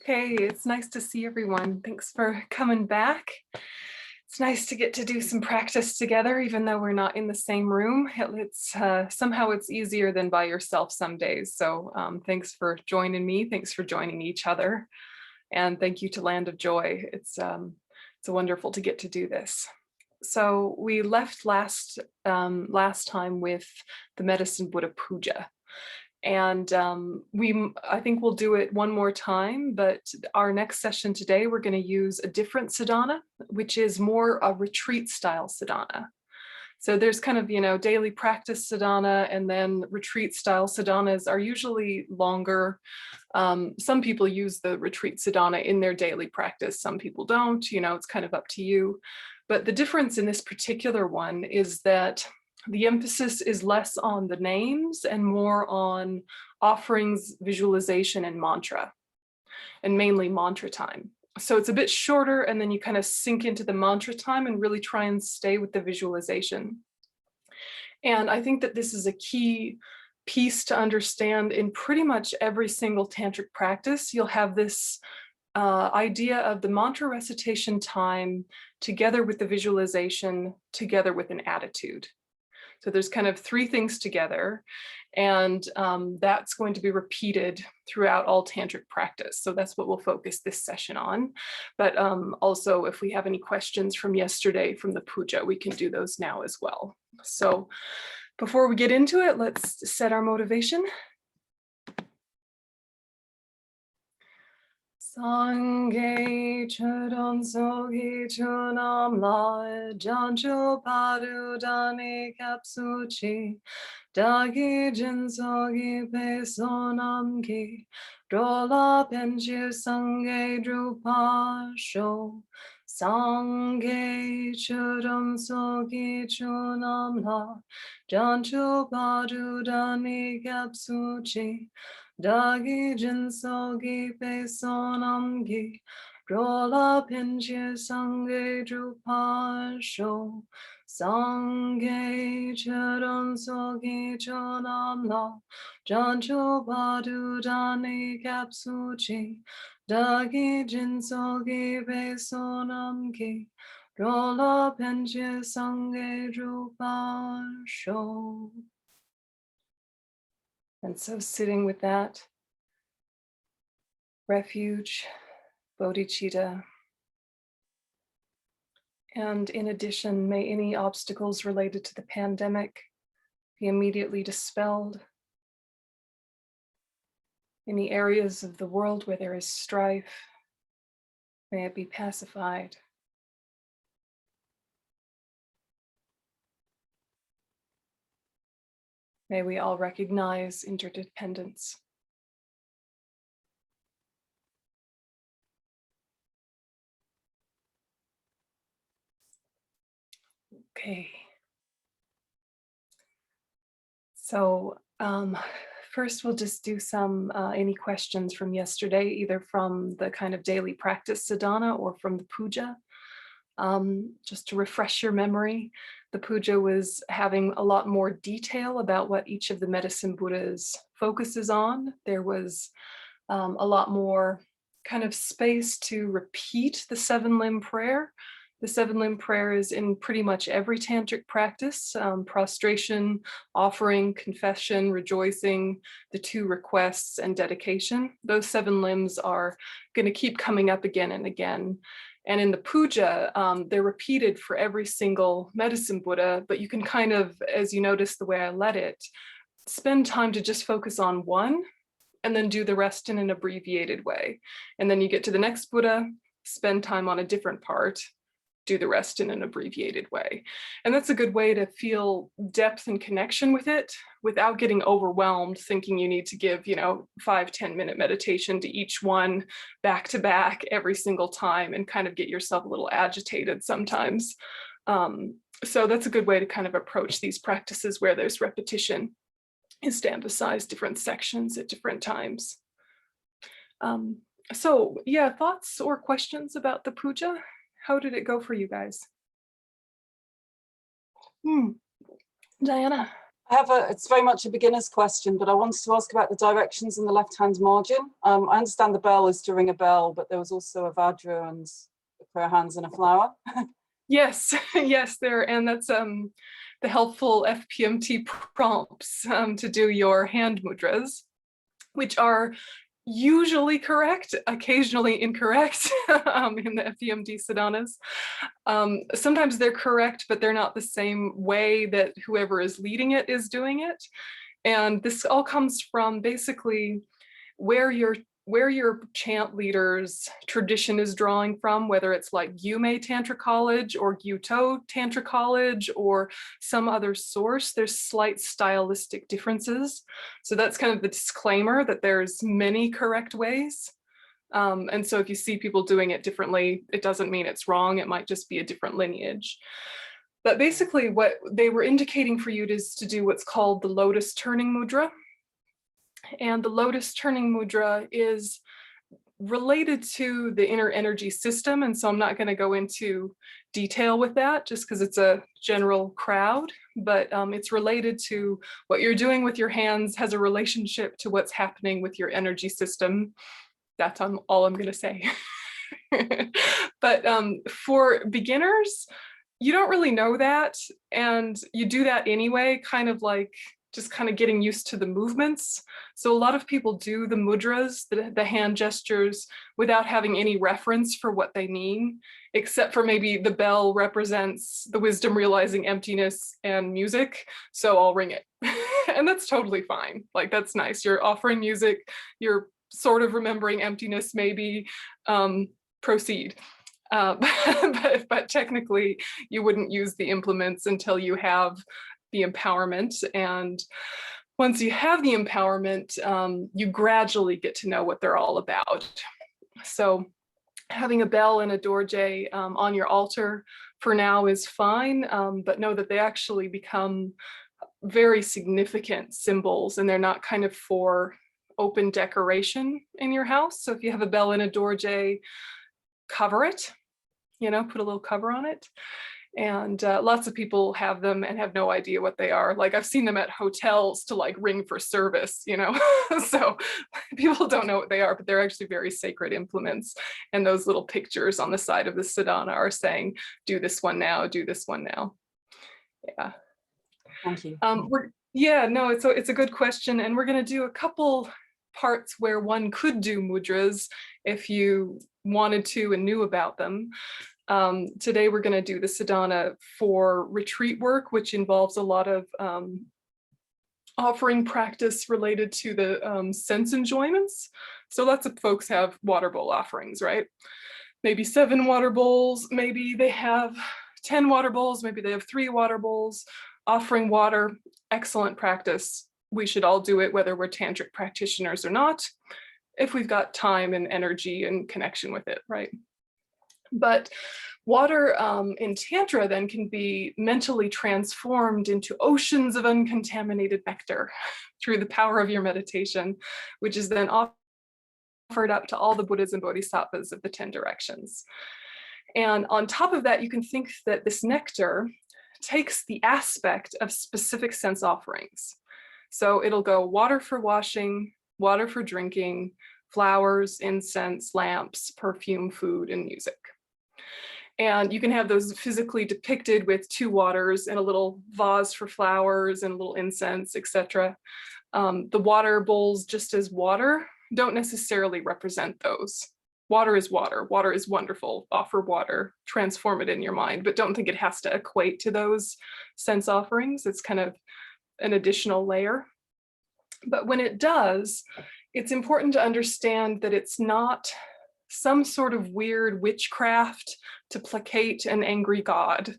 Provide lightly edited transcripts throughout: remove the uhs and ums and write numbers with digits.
Okay, it's nice to see everyone. Thanks for coming back. It's nice to get to do some practice together, even though we're not in the same room. Somehow it's easier than by yourself some days. So thanks for joining me. Thanks for joining each other. And thank you to Land of Joy. It's wonderful to get to do this. So we left last time with the Medicine Buddha Puja. And I think we'll do it one more time, but our next session today, we're going to use a different sadhana, which is more a retreat style sadhana. So there's kind of, daily practice sadhana, and then retreat style sadhanas are usually longer. Some people use the retreat sadhana in their daily practice. Some people don't, it's kind of up to you. But the difference in this particular one is that the emphasis is less on the names and more on offerings, visualization, and mantra, and mainly mantra time. So it's a bit shorter, and then you kind of sink into the mantra time and really try and stay with the visualization. And I think that this is a key piece to understand in pretty much every single tantric practice. You'll have this idea of the mantra recitation time together with the visualization, together with an attitude. So there's kind of three things together, and that's going to be repeated throughout all tantric practice. So that's what we'll focus this session on. But also, if we have any questions from yesterday from the puja, we can do those now as well. So before we get into it, let's set our motivation. Sangye chudon sogi chunam la jancho padu dani kapsuchi dagi jin sogi pe sonam ki drola penchu sangye drupa sho sangye chudon sogi chunam la jancho padu dani kapsuchi Dagi jinsogi pe sonam gi drola pinche sange drupa sho sange charon sogi chonam la jancho badu dani kapsuchi dagi jinsogi pe sonam gi drola pinche sange drupa sho. And so sitting with that refuge, bodhicitta, and in addition, may any obstacles related to the pandemic be immediately dispelled. Any areas of the world where there is strife, may it be pacified. May we all recognize interdependence. Okay. So first we'll just do some any questions from yesterday, either from the kind of daily practice sadhana or from the puja. Just to refresh your memory, the puja was having a lot more detail about what each of the Medicine Buddhas focuses on. There was a lot more kind of space to repeat the seven-limb prayer. The seven-limb prayer is in pretty much every tantric practice: prostration, offering, confession, rejoicing, the two requests, and dedication. Those seven limbs are going to keep coming up again and again. And in the puja, they're repeated for every single Medicine Buddha, but you can kind of, as you notice the way I led it, spend time to just focus on one and then do the rest in an abbreviated way. And then you get to the next Buddha, spend time on a different part, do the rest in an abbreviated way. And that's a good way to feel depth and connection with it without getting overwhelmed, thinking you need to give, 5-10 minute meditation to each one back to back every single time and kind of get yourself a little agitated sometimes. So that's a good way to kind of approach these practices where there's repetition, is to emphasize different sections at different times. So yeah, thoughts or questions about the puja? How did it go for you guys? Diana? It's very much a beginner's question, but I wanted to ask about the directions in the left-hand margin. I understand the bell is to ring a bell, but there was also a Vajra and a pair of hands and a flower. Yes, yes, and that's the helpful FPMT prompts to do your hand mudras, which are usually correct, occasionally incorrect in the FPMT sadhanas. Sometimes they're correct, but they're not the same way that whoever is leading it is doing it. And this all comes from basically where your chant leader's tradition is drawing from, whether it's like Gyume Tantra College or Gyuto Tantra College or some other source. There's slight stylistic differences. So that's kind of the disclaimer that there's many correct ways. And so if you see people doing it differently, it doesn't mean it's wrong. It might just be a different lineage. But basically what they were indicating for you is to do what's called the lotus turning mudra. And the lotus turning mudra is related to the inner energy system. And so I'm not going to go into detail with that just because it's a general crowd, but it's related to what you're doing with your hands has a relationship to what's happening with your energy system. That's all I'm going to say. But for beginners, you don't really know that. And you do that anyway, kind of like just kind of getting used to the movements. So a lot of people do the mudras, the hand gestures, without having any reference for what they mean, except for maybe the bell represents the wisdom realizing emptiness and music, so I'll ring it. And that's totally fine. Like, that's nice. You're offering music, you're sort of remembering emptiness, maybe, proceed. But technically, you wouldn't use the implements until you have the empowerment. And once you have the empowerment, you gradually get to know what they're all about. So having a bell and a dorje on your altar for now is fine, but know that they actually become very significant symbols, and they're not kind of for open decoration in your house. So if you have a bell and a dorje, cover it, put a little cover on it. And lots of people have them and have no idea what they are. Like, I've seen them at hotels to like ring for service, so people don't know what they are, but they're actually very sacred implements. And those little pictures on the side of the sadhana are saying, do this one now, do this one now. Yeah. Thank you. It's a good question. And we're going to do a couple parts where one could do mudras if you wanted to and knew about them. Today we're going to do the sadhana for retreat work, which involves a lot of offering practice related to the sense enjoyments. So lots of folks have water bowl offerings, right? Maybe 7 water bowls, maybe they have 10 water bowls, maybe they have 3 water bowls. Offering water, excellent practice. We should all do it, whether we're tantric practitioners or not, if we've got time and energy and connection with it, right? But water in Tantra then can be mentally transformed into oceans of uncontaminated nectar through the power of your meditation, which is then offered up to all the Buddhas and Bodhisattvas of the 10 directions. And on top of that, you can think that this nectar takes the aspect of specific sense offerings. So it'll go water for washing, water for drinking, flowers, incense, lamps, perfume, food, and music. And you can have those physically depicted with 2 waters and a little vase for flowers and a little incense, etc. The water bowls, just as water, don't necessarily represent those. Water is water. Water is wonderful. Offer water, transform it in your mind, but don't think it has to equate to those sense offerings. It's kind of an additional layer. But when it does, it's important to understand that it's not some sort of weird witchcraft to placate an angry god,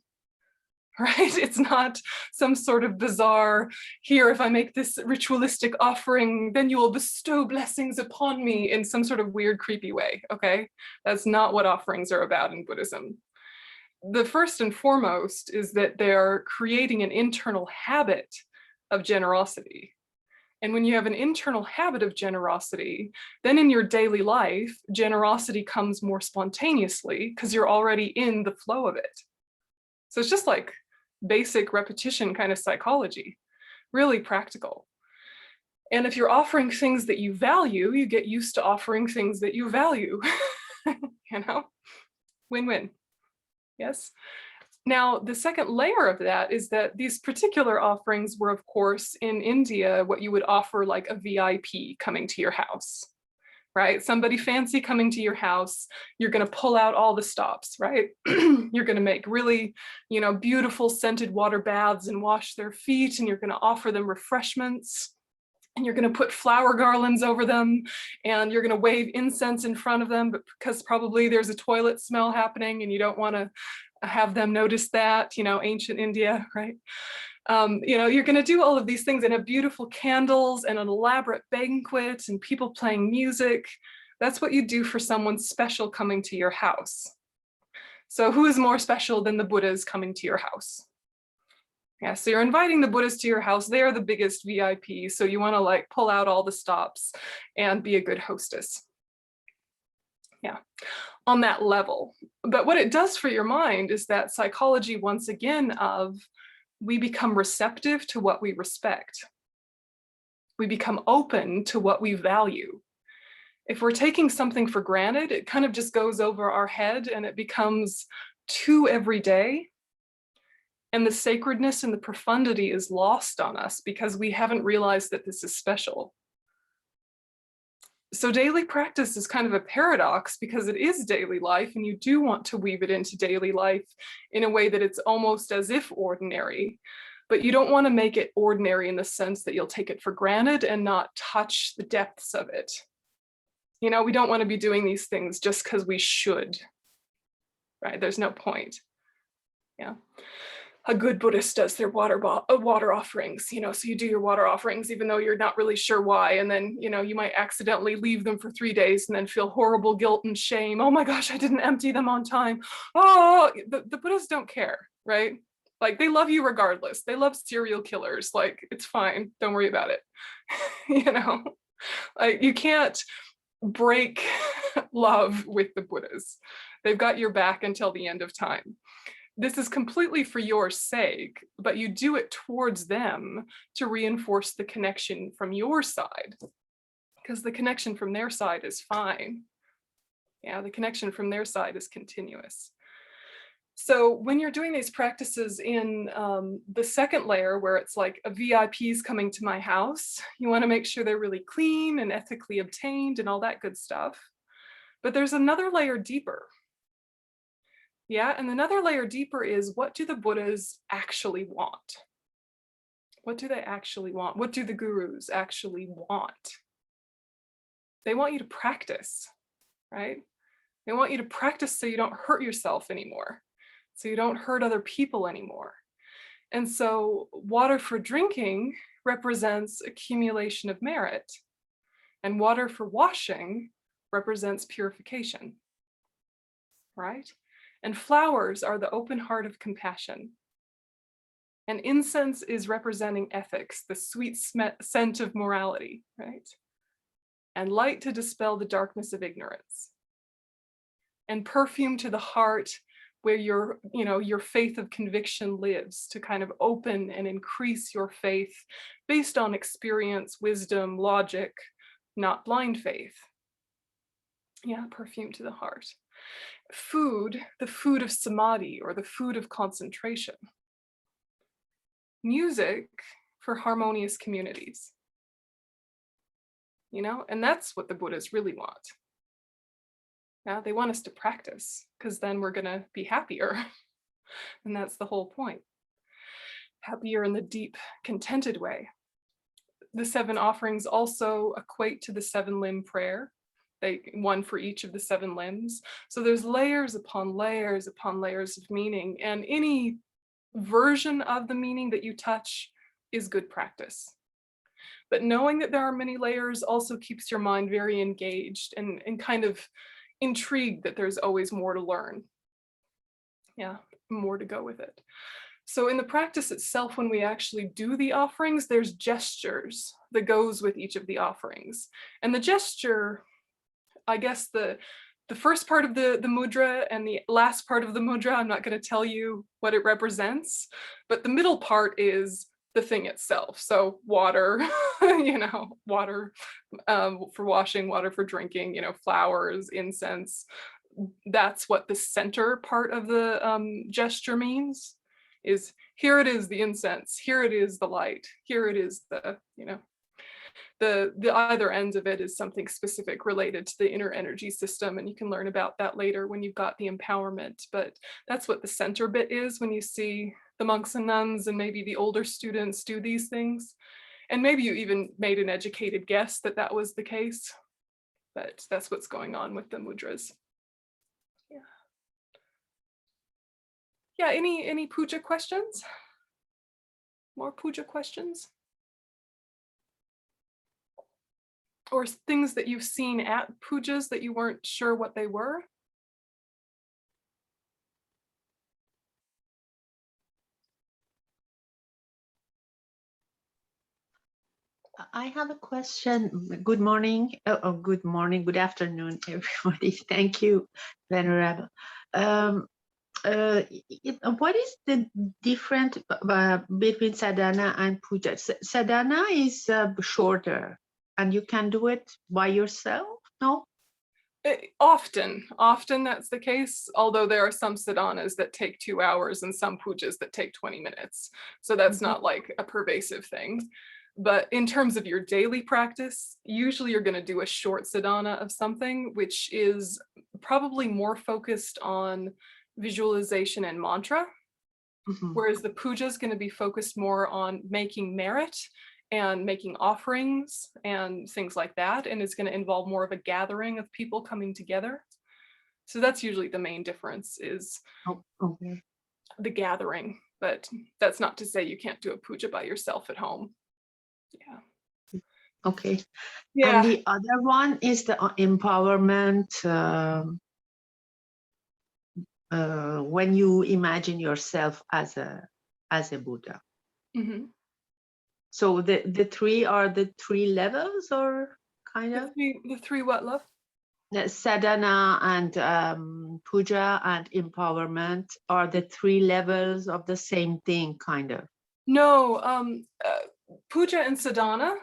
right? It's not some sort of bizarre, here, if I make this ritualistic offering, then you will bestow blessings upon me in some sort of weird, creepy way, okay? That's not what offerings are about in Buddhism. The first and foremost is that they're creating an internal habit of generosity. And when you have an internal habit of generosity, then in your daily life, generosity comes more spontaneously because you're already in the flow of it. So it's just like basic repetition kind of psychology. really practical. And if you're offering things that you value, you get used to offering things that you value, you know, win-win, yes? Now, the second layer of that is that these particular offerings were, of course, in India, what you would offer like a VIP coming to your house, right? Somebody fancy coming to your house, you're going to pull out all the stops, right? You're going to make really, you know, beautiful scented water baths and wash their feet, and you're going to offer them refreshments, and you're going to put flower garlands over them, and you're going to wave incense in front of them, but because probably there's a toilet smell happening and you don't want to have them notice that, you know, ancient India, right? You know, you're going to do all of these things and have beautiful candles and an elaborate banquet and people playing music. That's what you do for someone special coming to your house. So who is more special than the Buddhas coming to your house? Yeah, so you're inviting the Buddhas to your house. They're the biggest VIP. So you want to like pull out all the stops and be a good hostess. Yeah, on that level. But what it does for your mind is that psychology, once again, of we become receptive to what we respect. We become open to what we value. If we're taking something for granted, it kind of just goes over our head and it becomes too everyday. And the sacredness and the profundity is lost on us because we haven't realized that this is special. So daily practice is kind of a paradox because it is daily life and you do want to weave it into daily life in a way that it's almost as if ordinary, but you don't want to make it ordinary in the sense that you'll take it for granted and not touch the depths of it. You know, we don't want to be doing these things just because we should, right? There's no point. Yeah. A good Buddhist does their water offerings, you know, so you do your water offerings even though you're not really sure why, and then, you know, you might accidentally leave them for 3 days and then feel horrible guilt and shame. Oh my gosh, I didn't empty them on time. Oh, the Buddhists don't care, right? Like they love you regardless. They love serial killers. Like it's fine. Don't worry about it. You know, like you can't break love with the Buddhas. They've got your back until the end of time. This is completely for your sake, but you do it towards them to reinforce the connection from your side, because the connection from their side is fine. Yeah, the connection from their side is continuous. So when you're doing these practices in the second layer, where it's like a VIP's coming to my house, you want to make sure they're really clean and ethically obtained and all that good stuff. But there's another layer deeper. Yeah, and another layer deeper is, what do the Buddhas actually want? What do they actually want? What do the gurus actually want? They want you to practice, right? They want you to practice so you don't hurt yourself anymore, so you don't hurt other people anymore. And so water for drinking represents accumulation of merit, and water for washing represents purification, right? And flowers are the open heart of compassion. And incense is representing ethics, the sweet scent of morality, right? And light to dispel the darkness of ignorance. And perfume to the heart, where your faith of conviction lives, to kind of open and increase your faith based on experience, wisdom, logic, not blind faith. Yeah, perfume to the heart. Food, the food of samadhi, or the food of concentration. Music for harmonious communities. You know, and that's what the Buddhas really want. Yeah, they want us to practice, because then we're gonna be happier. And that's the whole point. Happier in the deep, contented way. The 7 offerings also equate to the 7-limb prayer. One for each of the 7 limbs. So there's layers upon layers upon layers of meaning, and any version of the meaning that you touch is good practice. But knowing that there are many layers also keeps your mind very engaged and kind of intrigued that there's always more to learn. Yeah, more to go with it. So in the practice itself, when we actually do the offerings, there's gestures that goes with each of the offerings. And the gesture, I guess the first part of the mudra and the last part of the mudra, I'm not going to tell you what it represents, but the middle part is the thing itself. So water, water for washing, water for drinking, flowers, incense. That's what the center part of the gesture means, is here it is the incense, here it is the light, here it is the either end of it is something specific related to the inner energy system, and you can learn about that later when you've got the empowerment. But that's what the center bit is when you see the monks and nuns and maybe the older students do these things. And maybe you even made an educated guess that that was the case, but that's what's going on with the mudras. Yeah, any puja questions? More puja questions? Or things that you've seen at pujas that you weren't sure what they were? I have a question. Good morning. Good morning. Good afternoon, everybody. Thank you, Venerable. What is the difference between sadhana and puja? Sadhana is shorter, and you can do it by yourself, no? Often that's the case, although there are some sadhanas that take 2 hours and some pujas that take 20 minutes. So that's not like a pervasive thing. But in terms of your daily practice, usually you're going to do a short sadhana of something, which is probably more focused on visualization and mantra, whereas the puja is going to be focused more on making merit and making offerings and things like that, and it's going to involve more of a gathering of people coming together. So that's usually the main difference, is the gathering, but that's not to say you can't do a puja by yourself at home. Yeah. Okay. Yeah. And the other one is the empowerment, when you imagine yourself as a Buddha. So the three are the 3 levels, or kind of? The three what, love? Sadhana and puja and empowerment are the 3 levels of the same thing, kind of. No, puja and sadhana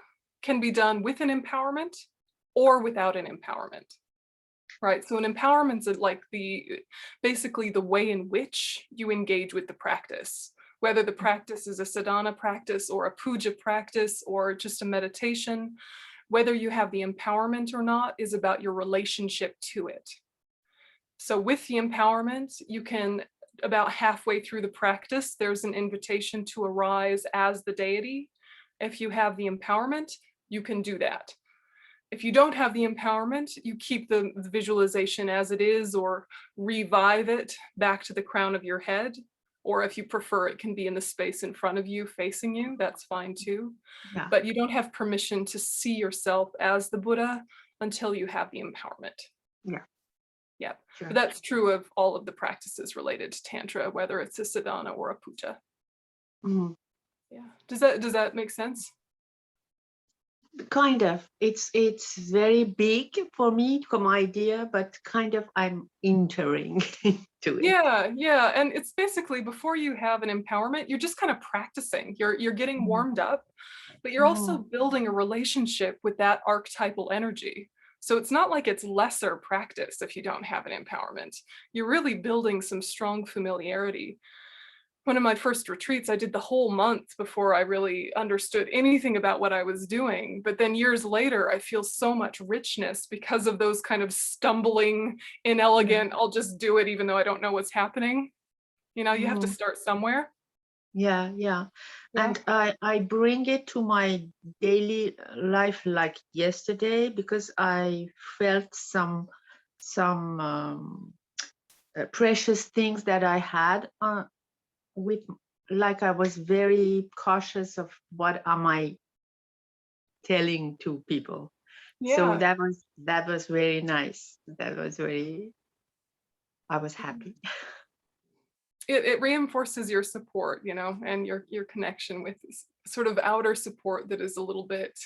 can be done with an empowerment or without an empowerment. Right, so an empowerment is like basically the way in which you engage with the practice, whether the practice is a sadhana practice or a puja practice or just a meditation. Whether you have the empowerment or not is about your relationship to it. So with the empowerment, you can, about halfway through the practice, there's an invitation to arise as the deity. If you have the empowerment, you can do that. If you don't have the empowerment, you keep the visualization as it is, or revive it back to the crown of your head. Or if you prefer, it can be in the space in front of you, facing you, that's fine too. Yeah. But you don't have permission to see yourself as the Buddha until you have the empowerment. Yeah. Yeah, sure. But that's true of all of the practices related to Tantra, whether it's a sadhana or a puja. Yeah, does that make sense? Kind of. It's very big for me, come idea, but kind of I'm entering into it. Yeah, and it's basically, before you have an empowerment, you're just kind of practicing. You're getting warmed up, but you're also building a relationship with that archetypal energy. So it's not like it's lesser practice if you don't have an empowerment. You're really building some strong familiarity. One of my first retreats, I did the whole month before I really understood anything about what I was doing. But then years later, I feel so much richness because of those kind of stumbling, inelegant, I'll just do it even though I don't know what's happening. You have to start somewhere. Yeah. And I bring it to my daily life like yesterday, because I felt some precious things that I had with, like, I was very cautious of what am I telling to people. So that was very nice. I was happy. It reinforces your support, and your connection with sort of outer support that is a little bit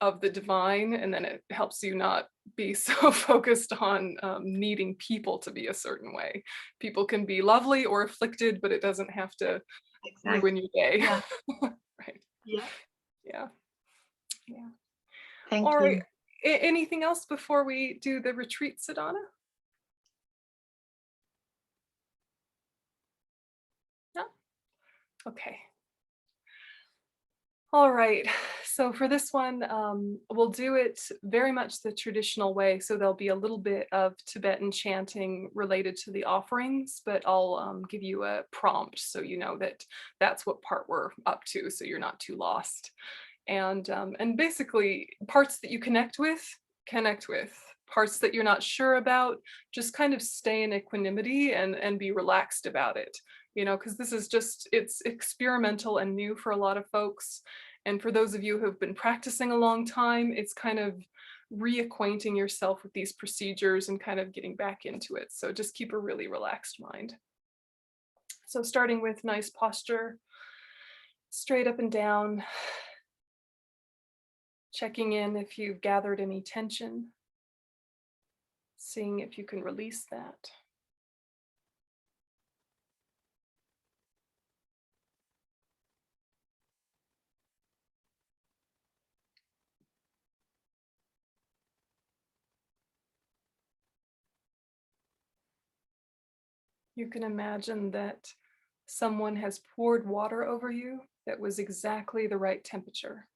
of the divine, and then it helps you not be so focused on needing people to be a certain way. People can be lovely or afflicted, but it doesn't have to ruin your day. Yeah. Yeah. Yeah. Yeah. Thank All right. you. Anything else before we do the retreat sadhana? No? Okay. All right, so for this one, we'll do it very much the traditional way. So there'll be a little bit of Tibetan chanting related to the offerings, but I'll give you a prompt so you know that that's what part we're up to, so you're not too lost. And basically, parts that you connect with, connect with. Parts that you're not sure about, just kind of stay in equanimity and be relaxed about it. You know, because this is just, it's experimental and new for a lot of folks. And for those of you who have been practicing a long time, it's kind of reacquainting yourself with these procedures and kind of getting back into it. So just keep a really relaxed mind. So starting with nice posture, straight up and down, checking in if you've gathered any tension, seeing if you can release that. You can imagine that someone has poured water over you that was exactly the right temperature.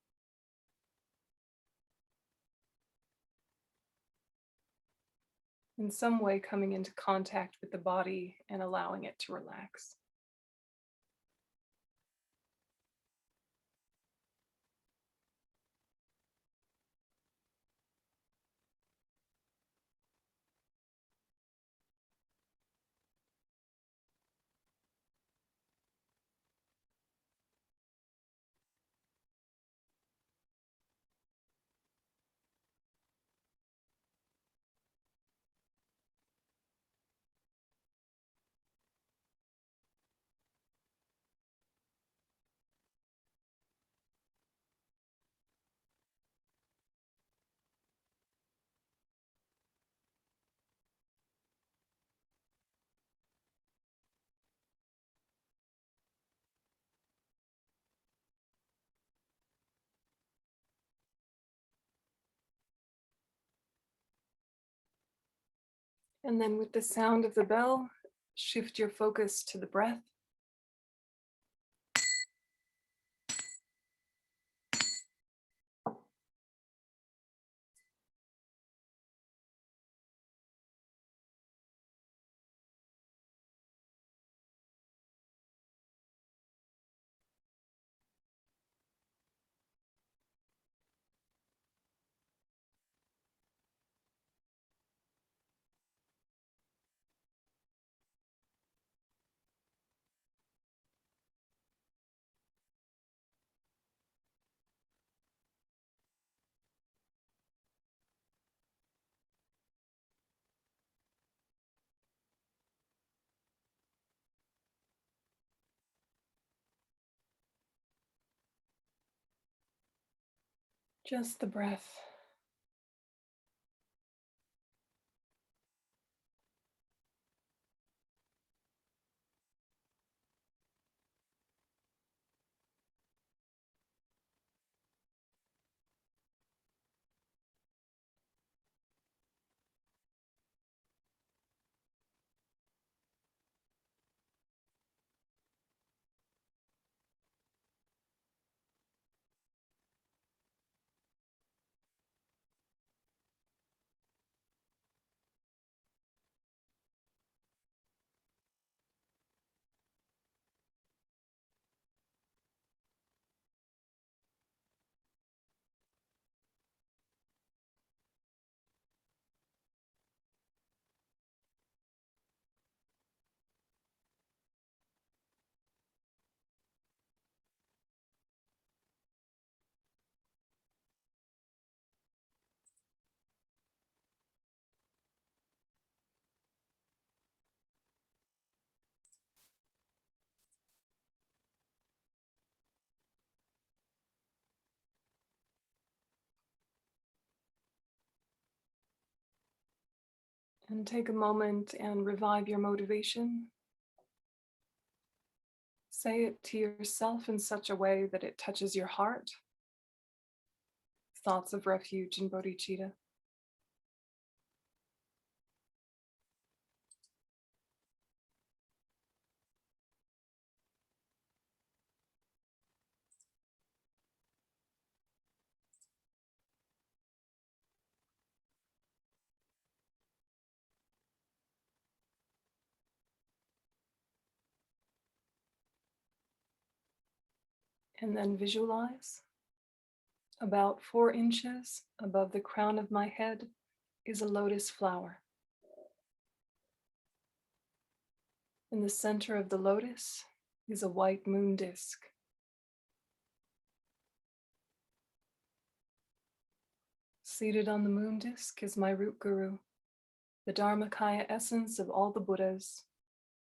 In some way coming into contact with the body and allowing it to relax. And then with the sound of the bell, shift your focus to the breath. Just the breath. And take a moment and revive your motivation. Say it to yourself in such a way that it touches your heart. Thoughts of refuge and bodhicitta. And then visualize about 4 inches above the crown of my head is a lotus flower. In the center of the lotus is a white moon disk. Seated on the moon disk is my root guru, the Dharmakaya essence of all the Buddhas,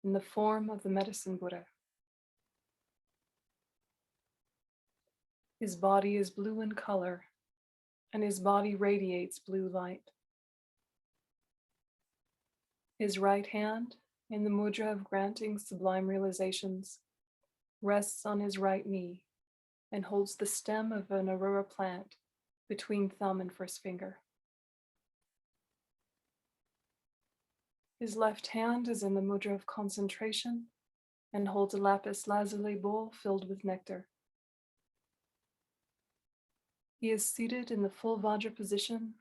in the form of the Medicine Buddha. His body is blue in color, and his body radiates blue light. His right hand, in the mudra of granting sublime realizations, rests on his right knee and holds the stem of an aurora plant between thumb and first finger. His left hand is in the mudra of concentration and holds a lapis lazuli bowl filled with nectar. He is seated in the full Vajra position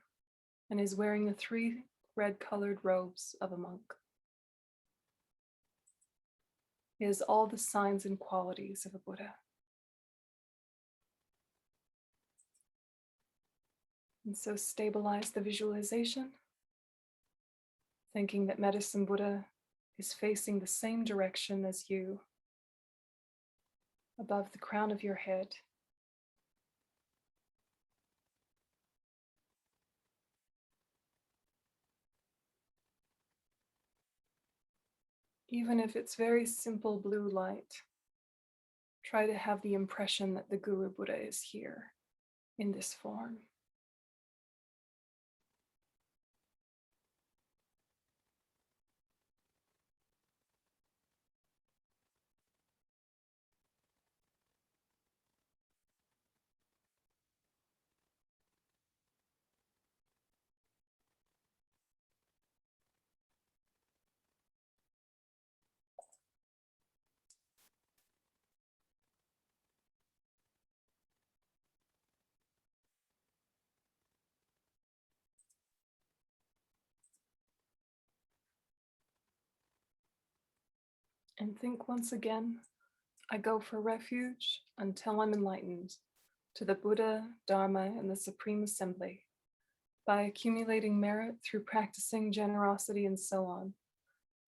and is wearing the 3 red-colored robes of a monk. He has all the signs and qualities of a Buddha. And so stabilize the visualization, thinking that Medicine Buddha is facing the same direction as you, above the crown of your head. Even if it's very simple blue light, try to have the impression that the Guru Buddha is here in this form. And think once again, I go for refuge until I'm enlightened to the Buddha, Dharma, and the Supreme Assembly by accumulating merit through practicing generosity and so on.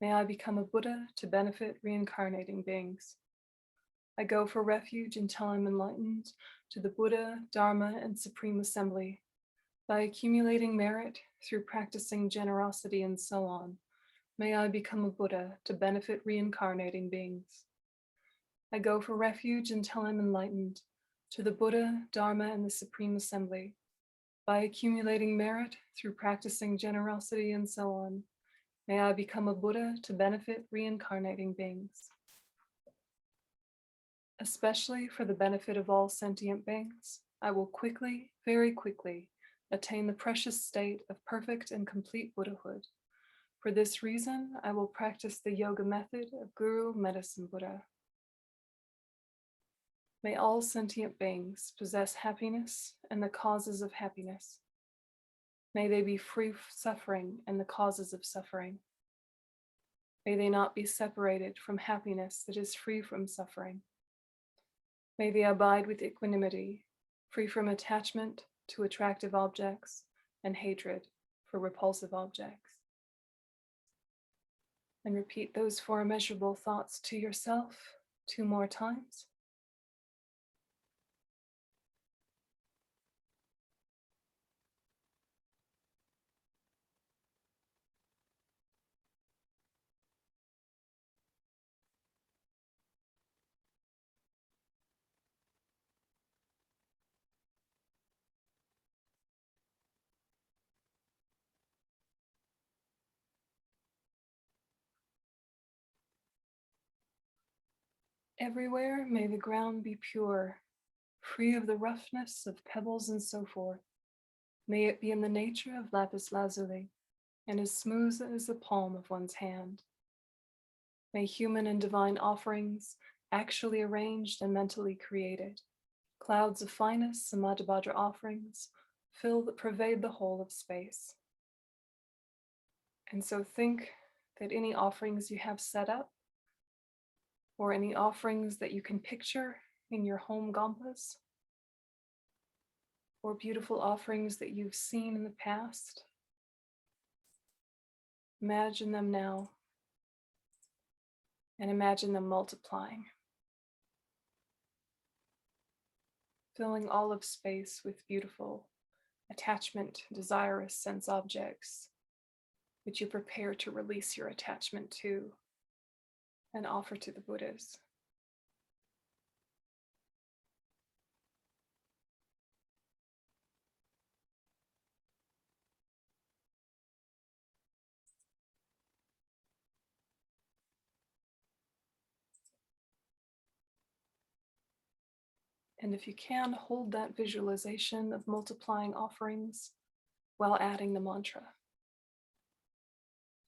May I become a Buddha to benefit reincarnating beings. I go for refuge until I'm enlightened to the Buddha, Dharma, and Supreme Assembly by accumulating merit through practicing generosity and so on. May I become a Buddha to benefit reincarnating beings. I go for refuge until I'm enlightened to the Buddha, Dharma, and the Supreme Assembly by accumulating merit through practicing generosity and so on. May I become a Buddha to benefit reincarnating beings. Especially for the benefit of all sentient beings, I will quickly, very quickly, attain the precious state of perfect and complete Buddhahood. For this reason, I will practice the yoga method of Guru Medicine Buddha. May all sentient beings possess happiness and the causes of happiness. May they be free of suffering and the causes of suffering. May they not be separated from happiness that is free from suffering. May they abide with equanimity, free from attachment to attractive objects and hatred for repulsive objects. And repeat those 4 immeasurable thoughts to yourself 2 more times. Everywhere may the ground be pure, free of the roughness of pebbles and so forth. May it be in the nature of lapis lazuli and as smooth as the palm of one's hand. May human and divine offerings, actually arranged and mentally created, clouds of finest Samadhibhadra offerings, pervade the whole of space. And so think that any offerings you have set up, or any offerings that you can picture in your home gampas, or beautiful offerings that you've seen in the past, imagine them now, and imagine them multiplying, filling all of space with beautiful, attachment, desirous sense objects, which you prepare to release your attachment to and offer to the Buddhas. And if you can, hold that visualization of multiplying offerings while adding the mantra.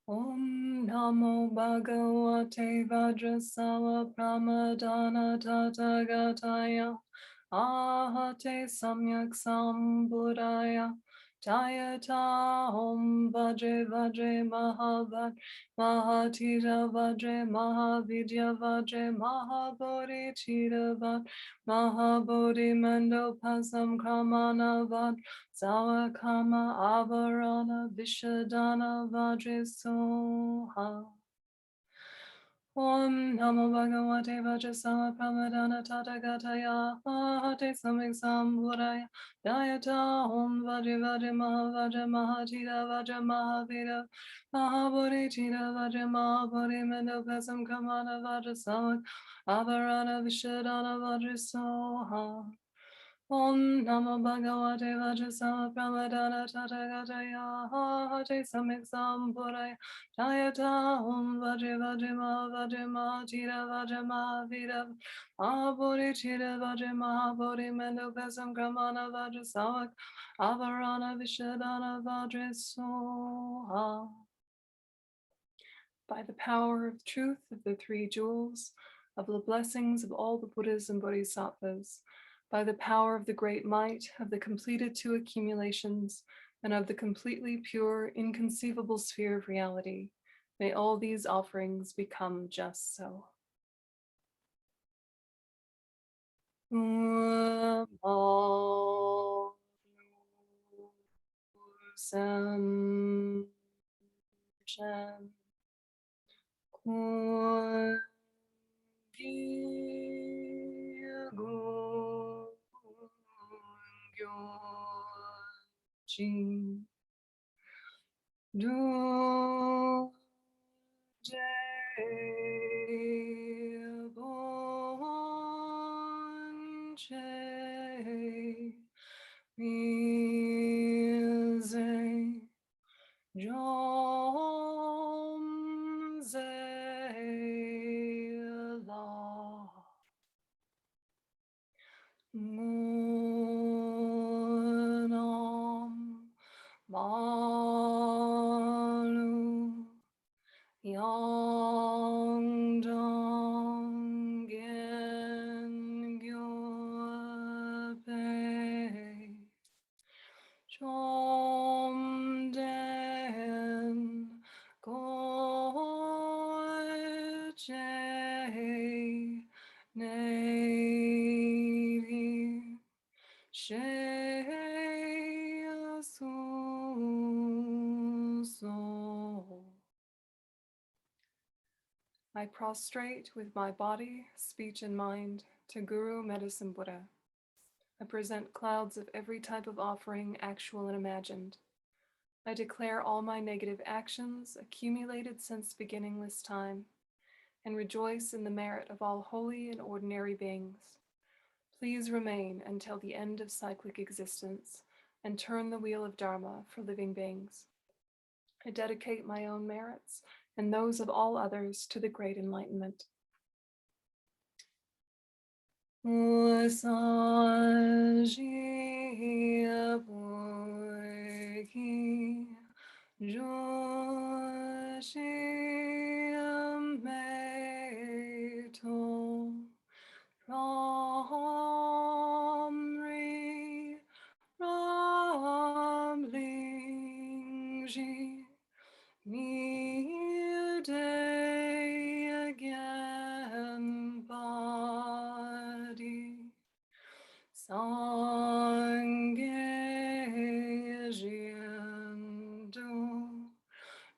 Om Namo Bhagavate Vajrasawa Pramadana Tathagataya Ahate Samyak Sambuddhaya Jayata Om Vajre Vajre Mahavad Mahatira Vajre Mahavidya Vajre Mahabodhi Chidavad Mahabodhi Mendo Pasam Kramana Vad Sawakama Avarana Vishadana Vajre Soha. Om Namo Bhagavate Vajrasawa Pramadana Tathagataya Ahate Samyak Sambuddhaya Jayata Om Vajre Vajre Mahavajra Mahatira Vajra Mahavira Mahabodhi Chida Vajra Mahabodhi Mendo Pesam Kamana Vajra Sawak Avarana Vishadana Vajra Soha. Om Namo Bhagavate Vajrasawa Pramadana Tathagataya Ahate Samyak Sambuddhaya Jayata Om Vajre Vajre Mahavajre Mahatira Vajra Mahavira Mahabodhi Chida Vajra Mahabodhi Mendo Pesam Kramana Vajra Sawak Avarana Vishadana Vajra Soha. By the power of truth of the three jewels, of the blessings of all the Buddhas and Bodhisattvas, by the power of the great might of the completed two accumulations and of the completely pure, inconceivable sphere of reality, may all these offerings become just so. I prostrate with my body, speech, and mind to Guru Medicine Buddha. I present clouds of every type of offering, actual and imagined. I declare all my negative actions accumulated since beginningless time, and rejoice in the merit of all holy and ordinary beings. Please remain until the end of cyclic existence and turn the wheel of Dharma for living beings. I dedicate my own merits and those of all others to the great enlightenment. Usaji Apoiki Joshi Ameto Ramri Ramlingji Ni day again body Sangye Jiandu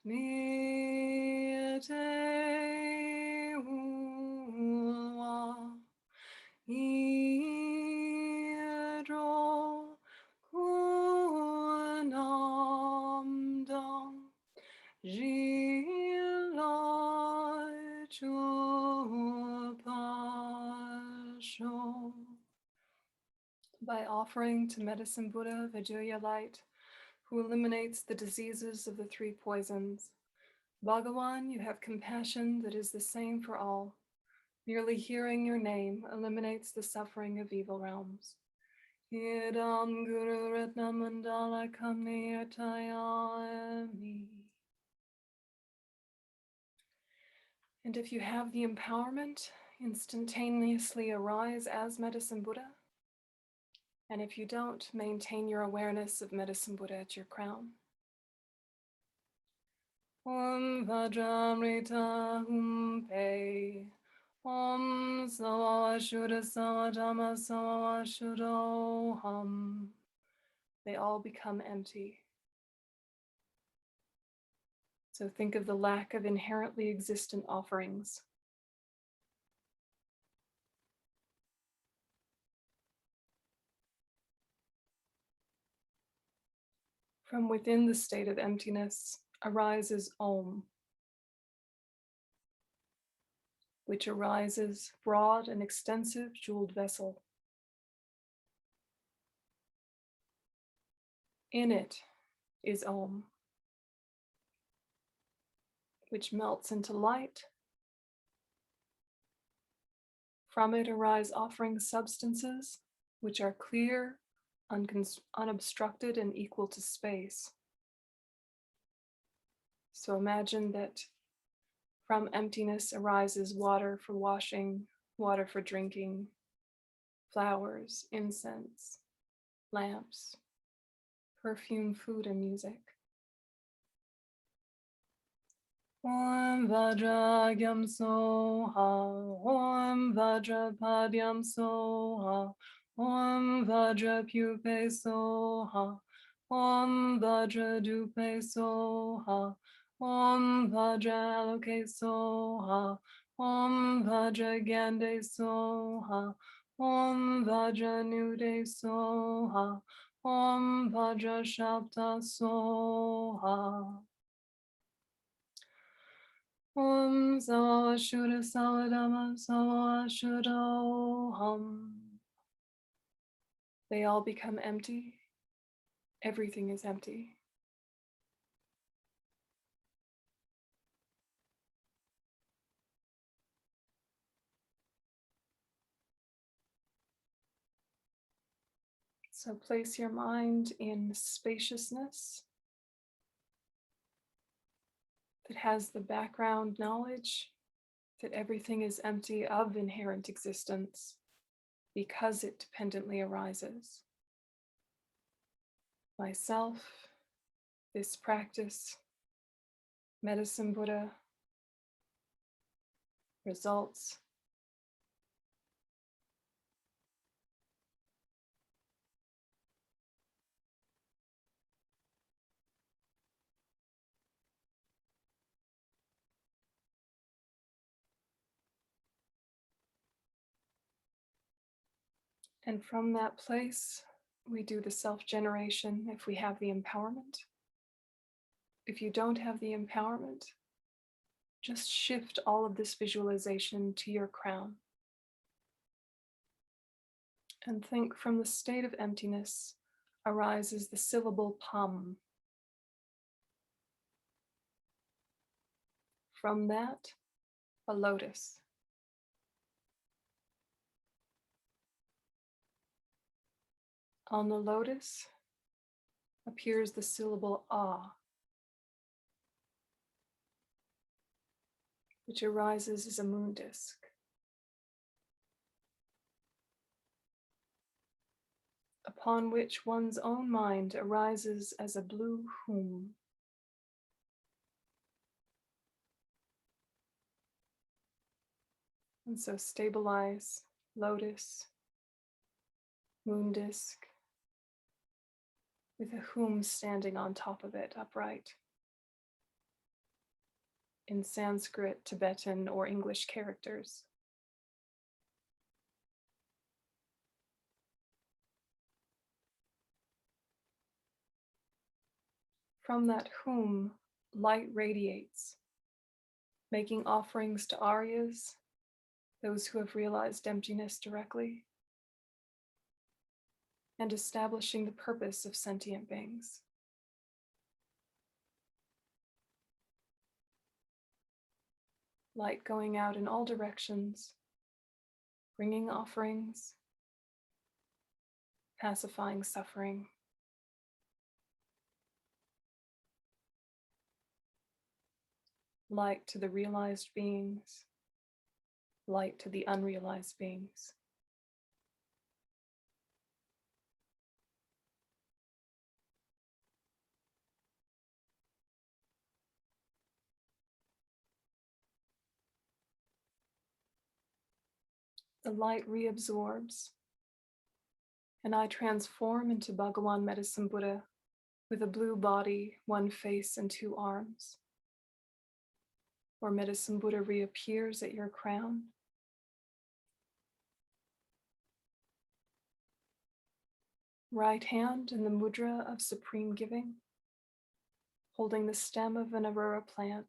Ni day Uwa Idro Kunamdam Jila Chupasho. By offering to Medicine Buddha Vijaya light, who eliminates the diseases of the three poisons, Bhagawan, you have compassion that is the same for all. Merely hearing your name eliminates the suffering of evil realms. Idam Guru Ratna Mandala Kamniyatayami. And if you have the empowerment, instantaneously arise as Medicine Buddha. And if you don't, maintain your awareness of Medicine Buddha at your crown. Om Vajramrita Humpe. Om Sawashuddha Sawadhamma Sawashuddhoham. They all become empty. So think of the lack of inherently existent offerings. From within the state of emptiness arises Om, which arises broad and extensive jeweled vessel. In it is Om, which melts into light. From it arise offering substances, which are clear, unobstructed, and equal to space. So imagine that from emptiness arises water for washing, water for drinking, flowers, incense, lamps, perfume, food, and music. Om Vajragyam Soha, Om Vajrapadyam Soha, Om Vajrapupe Soha, Om Vajradupe Soha, Om Vajraloke Soha, Om Vajragande Soha, Om Vajranude Soha, Om Vajrashapta Soha. Om Sawashuddha Sawadhamma Sawashuddhoham. They all become empty. Everything is empty. So place your mind in spaciousness that has the background knowledge that everything is empty of inherent existence because it dependently arises. Myself, this practice, Medicine Buddha, results. And from that place, we do the self-generation if we have the empowerment. If you don't have the empowerment, just shift all of this visualization to your crown. And think from the state of emptiness arises the syllable Pam. From that, a lotus. On the lotus appears the syllable ah, which arises as a moon disk. Upon which one's own mind arises as a blue hum. And so stabilize lotus, moon disk, with a hum standing on top of it, upright. In Sanskrit, Tibetan, or English characters. From that hum, light radiates, making offerings to Aryas, those who have realized emptiness directly, and establishing the purpose of sentient beings. Light going out in all directions, bringing offerings, pacifying suffering. Light to the realized beings, light to the unrealized beings. The light reabsorbs, and I transform into Bhagawan Medicine Buddha with a blue body, one face, and two arms. Or Medicine Buddha reappears at your crown. Right hand in the mudra of supreme giving, holding the stem of an aurora plant,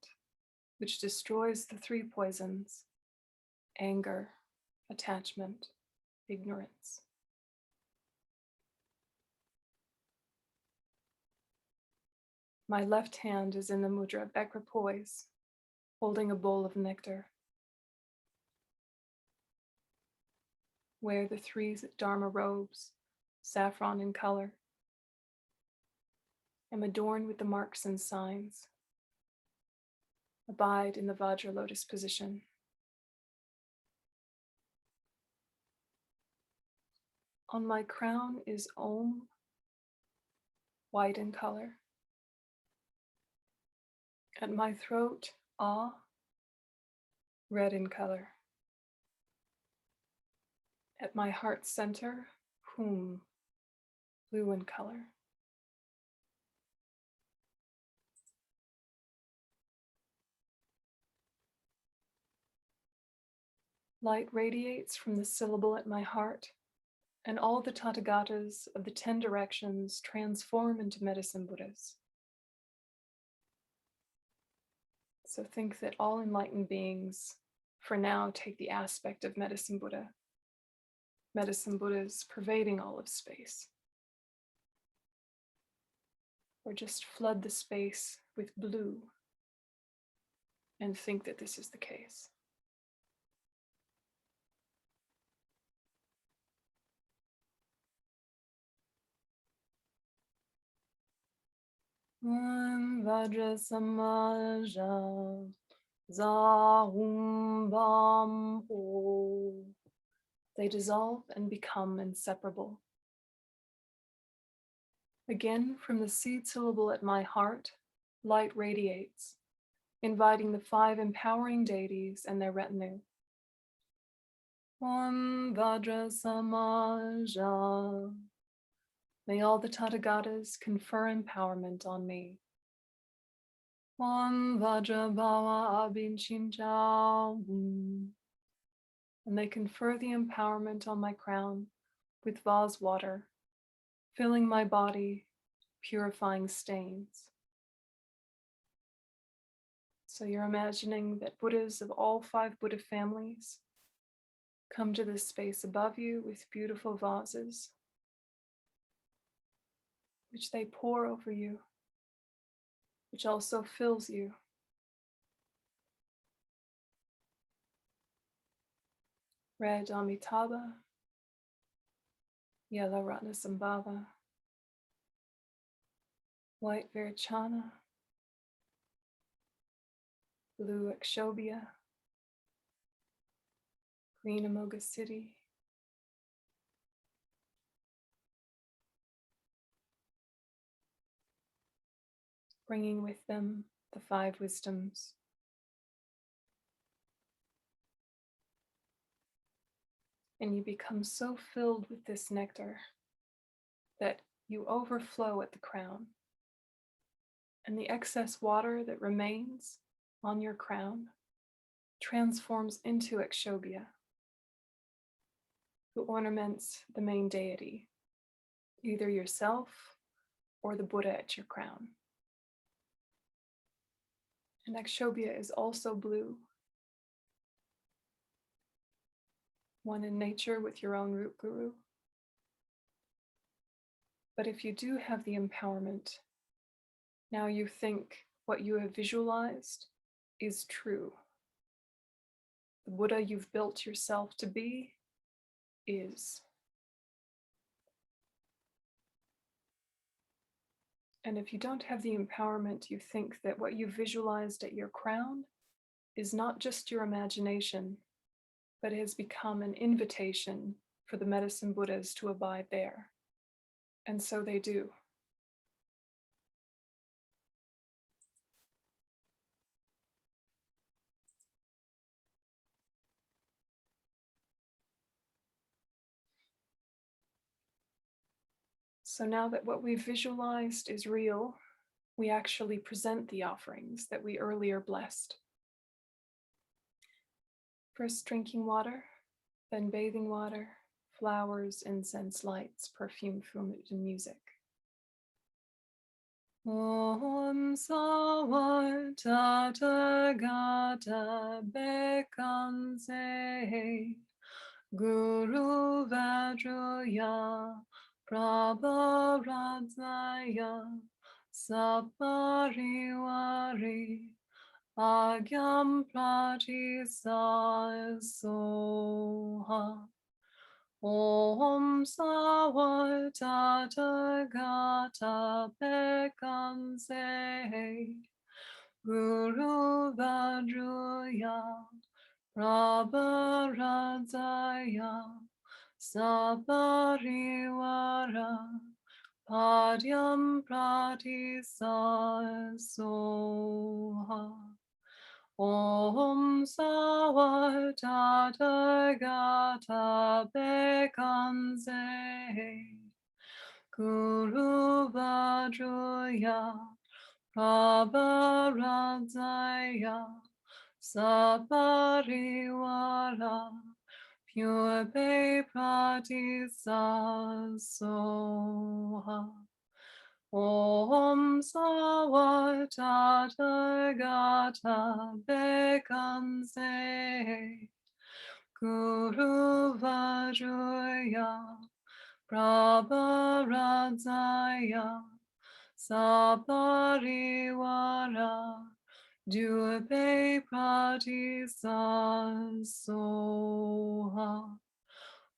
which destroys the three poisons: anger, attachment, ignorance. My left hand is in the mudra of equipoise, holding a bowl of nectar. Wear the three Dharma robes, saffron in color. Am adorned with the marks and signs. Abide in the Vajra lotus position. On my crown is Om, white in color. At my throat, Ah, red in color. At my heart center, Hum, blue in color. Light radiates from the syllable at my heart, and all the Tathagatas of the 10 directions transform into Medicine Buddhas. So think that all enlightened beings, for now, take the aspect of Medicine Buddha. Medicine Buddhas pervading all of space. Or just flood the space with blue and think that this is the case. Vajra Samaja Zahum Bam Ho. They dissolve and become inseparable. Again, from the seed syllable at my heart, light radiates, inviting the 5 empowering deities and their retinue. Om Vajra Samaja. May all the Tathagatas confer empowerment on me. Om Vajra Bhava Abhinchincha. And they confer the empowerment on my crown with vase water, filling my body, purifying stains. So you're imagining that Buddhas of all 5 Buddha families come to this space above you with beautiful vases, which they pour over you, which also fills you. Red Amitabha, yellow Ratnasambhava, white Virachana, blue Akshobhya, green Amoghasiddhi, bringing with them the 5 wisdoms. And you become so filled with this nectar that you overflow at the crown. And the excess water that remains on your crown transforms into Akshobhya, who ornaments the main deity, either yourself or the Buddha at your crown. And Akshobhya is also blue, one in nature with your own root guru. But if you do have the empowerment, now you think what you have visualized is true. The Buddha you've built yourself to be is. And if you don't have the empowerment, you think that what you visualized at your crown is not just your imagination, but it has become an invitation for the Medicine Buddhas to abide there. And so they do. So now that what we visualized is real, we actually present the offerings that we earlier blessed. First drinking water, then bathing water, flowers, incense, lights, perfume, food, and music. Om Savar Tathagata Bekanse Guru Vajraya Prabharadzaya Saparivari Agyam Pratisaya Soha Om Savar Tathagata Bekanse Guru Vajraya Prabharadzaya Saparivara Padyam Pratisaya Soha Om Savar Tathagata Bekanse Guru Vajraya Prabharadzaya Saparivara Pure Bay Pratisaya Soha Om Savar Tathagata Bekanse Guru Vajraya Prabharadzaya Saparivara Durbe Pratisaya Soha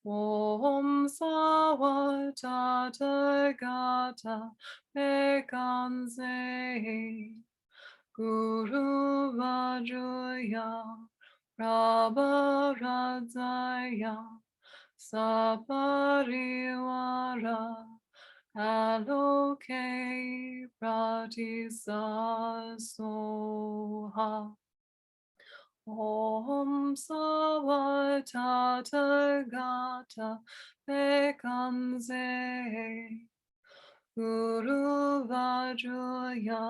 Om Savar Tathagata Bekanse Guru Vajraya Prabharadzaya Saparivara Aloke Pratisaya Soha Om Savar Tathagata Bekanse Guru Vajraya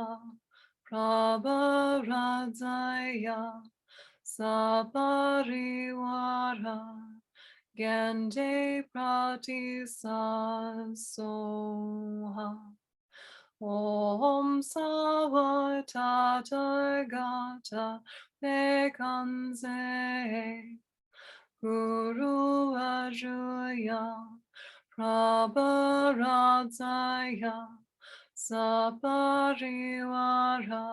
Prabharadzaya Saparivara Gande Pratisaya Soha Om Savar Tathagata Bekanse Guru Vajraya Prabharadzaya Saparivara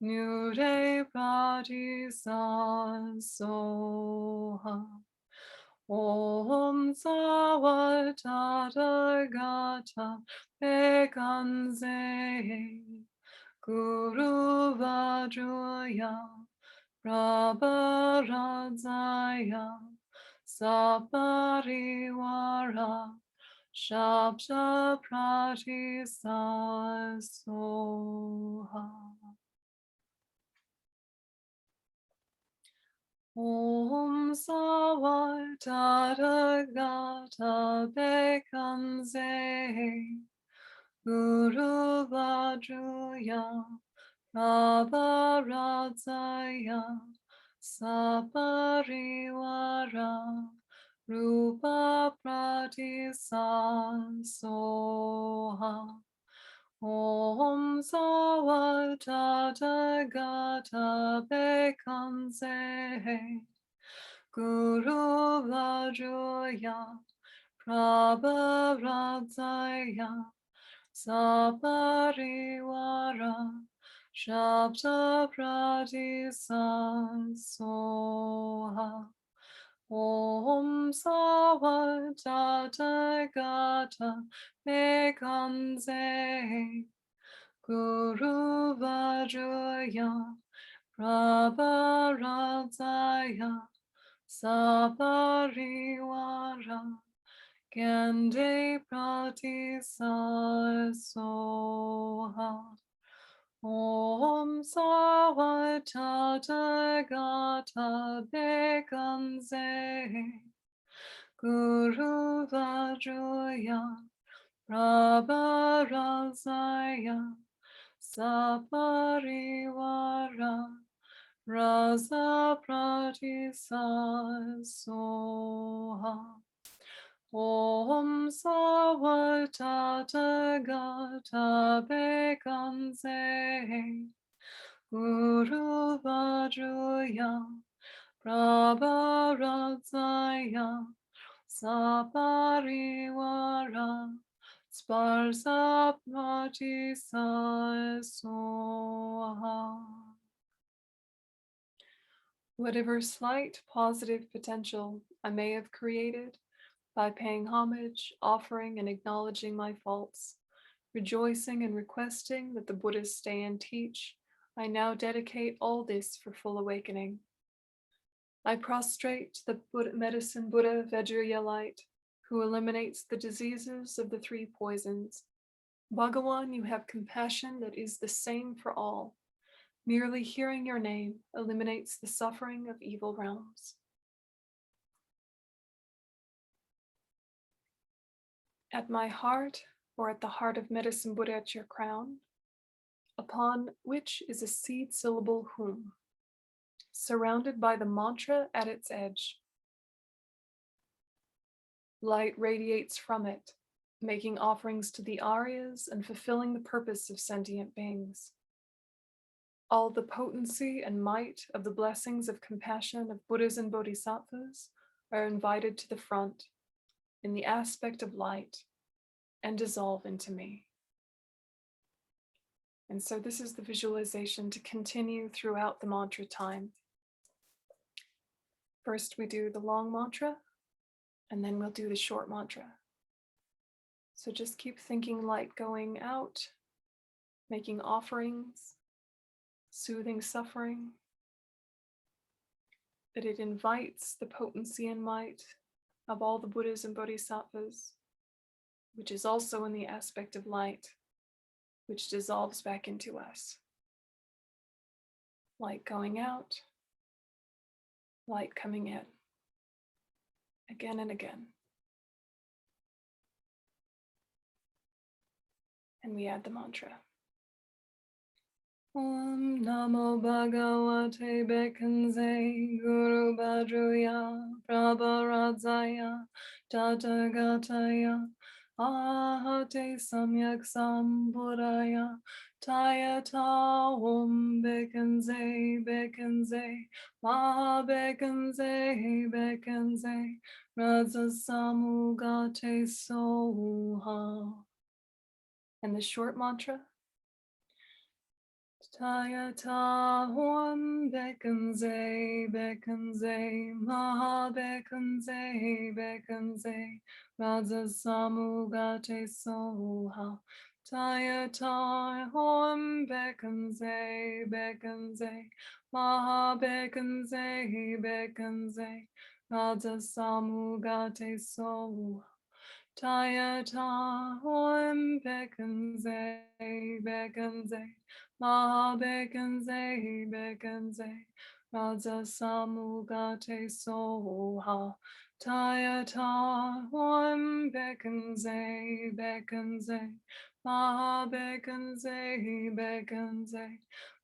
Nude Pratisaya Soha Om Sawa Tathagata Bekanze Guru Vajraya Prabharadzaya Saparivara Shabda Pratisa Soha. Om Sawa Tathagata Bekanze Guru Vajraya Prabharadzaya Saparivara Rupa Pratisa Soha. Om Sawa Tathagata Bekanze Guru Vajraya Prabharadzaya Saparivara Shabda Pratisa Soha. Om Sawa Tathagata Bekanze Guru Vajraya Prabharadzaya Saparivara Gande Pratisa Soha. Om Sawa Tathagata Bekanze Guru Vajraya Prabharadzaya Saparivara Rasa Pratisa Soha. Om Sawa Tathagata Bekanze Guru Vajraya Prabharadzaya Saparivara Sparsa Pratisa Soha. Whatever slight positive potential I may have created by paying homage, offering, and acknowledging my faults, rejoicing and requesting that the Buddhas stay and teach, I now dedicate all this for full awakening. I prostrate the Medicine Buddha Vajraya light, who eliminates the diseases of the three poisons. Bhagawan, you have compassion that is the same for all. Merely hearing your name eliminates the suffering of evil realms. At my heart, or at the heart of Medicine Buddha at your crown, upon which is a seed syllable hum, surrounded by the mantra at its edge. Light radiates from it, making offerings to the Aryas and fulfilling the purpose of sentient beings. All the potency and might of the blessings of compassion of Buddhas and Bodhisattvas are invited to the front in the aspect of light and dissolve into me. And so this is the visualization to continue throughout the mantra time. First we do the long mantra, and then we'll do the short mantra. So just keep thinking light going out, making offerings, soothing suffering, that it invites the potency and might of all the Buddhas and Bodhisattvas, which is also in the aspect of light, which dissolves back into us. Light going out, light coming in, again and again. And we add the mantra. Om Namo Bhagavate Bekanze Guru Vajraya Prabharadzaya Tathagataya Ahate Samyak Sambuddhaya Tayata Om Bekanze Bekanze Maha Bekanze Bekanze Raja Samugate Soha. And the short mantra, Tayata Hom Bekanze Bekanze Maha Bekanze Bekanze Raja Samugate Soha Tayata Hom Bekanze Bekanze Maha Bekanze Bekanze Raja Samugate Soha Tayata Hom Bekanze Bekanze Maha Bekanze Bekanze Raja Samugate Soha Tayata Hom Bekanze Bekanze Maha Bekanze Bekanze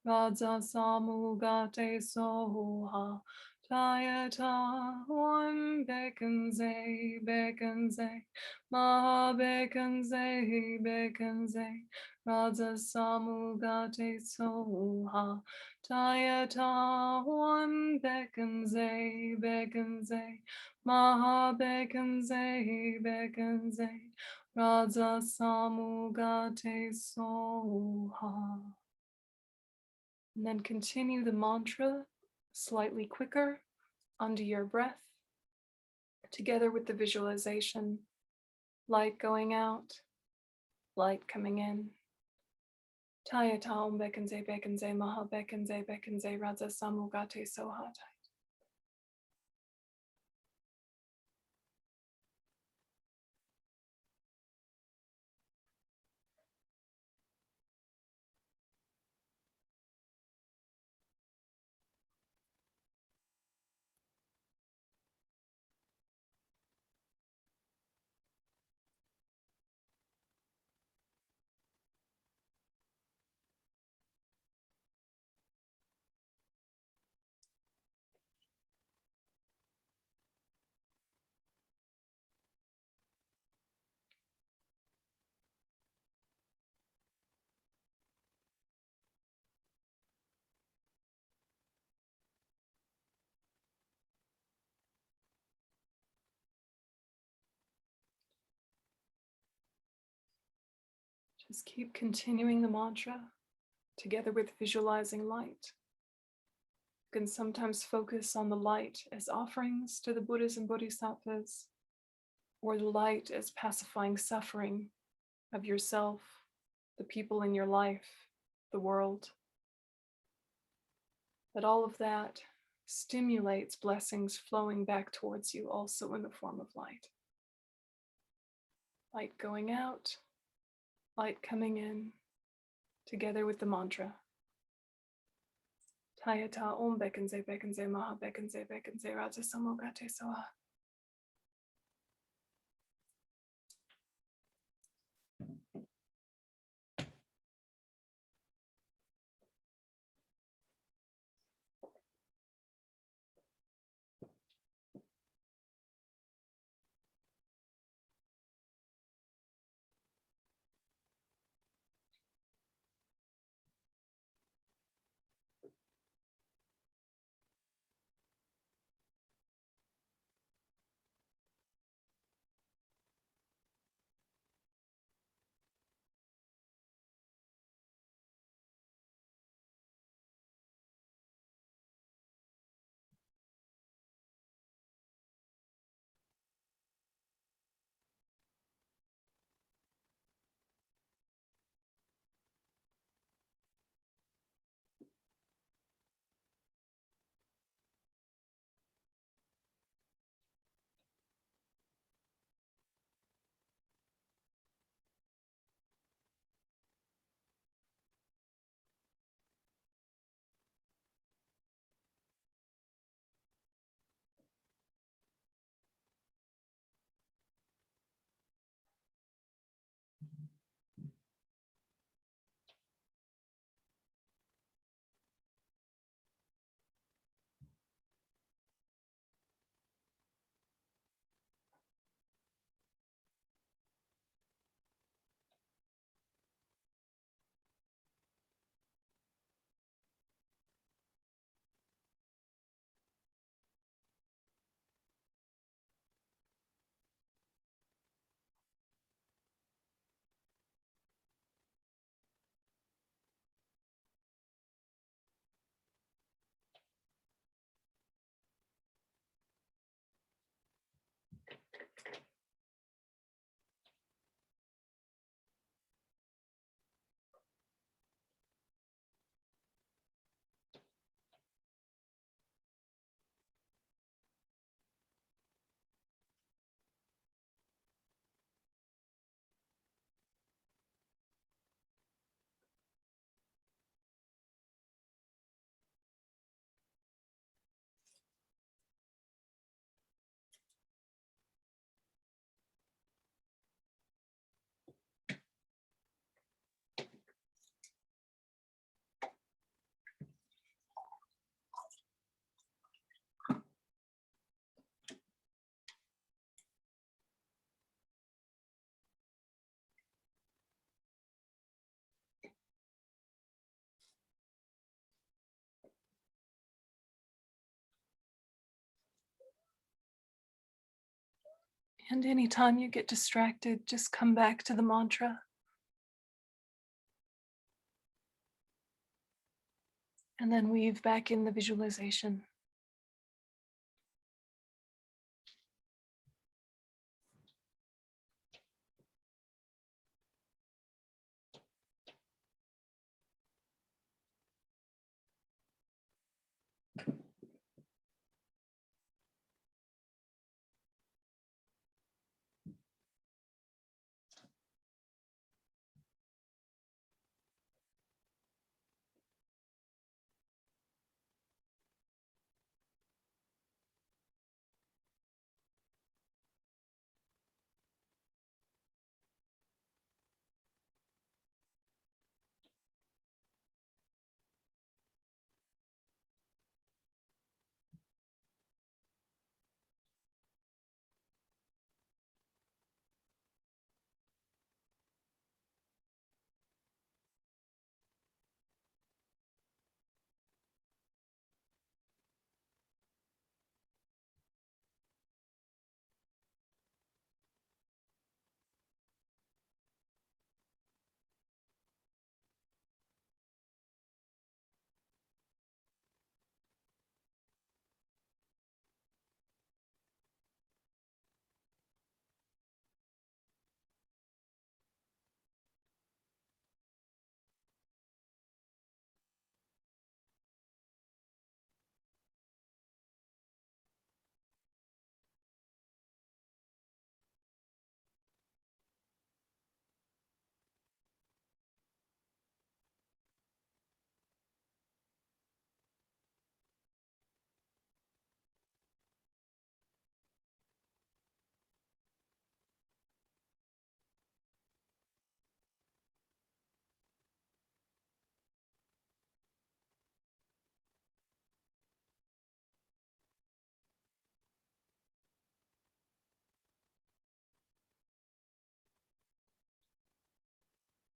Raja Samugate Soha Tayata Hom Bekanze Bekanze Maha Bekanze Bekanze Raja Samugate Soha Tayata Hom Bekanze Bekanze Maha Bekanze Bekanze Raja Samugate Soha. And then continue the mantra slightly quicker under your breath, together with the visualization, light going out, light coming in. Tayata Om Bekanze Bekanze Maha Bekanze Bekanze Raja Samugate Soha. Just keep continuing the mantra together with visualizing light. You can sometimes focus on the light as offerings to the Buddhas and Bodhisattvas, or the light as pacifying suffering of yourself, the people in your life, the world. That all of that stimulates blessings flowing back towards you also in the form of light. Light going out, light coming in, together with the mantra. Tayata Om Bekanze Bekanze Maha Bekanze Bekanze Raja Samugate Soha. And anytime you get distracted, just come back to the mantra. And then weave back in the visualization.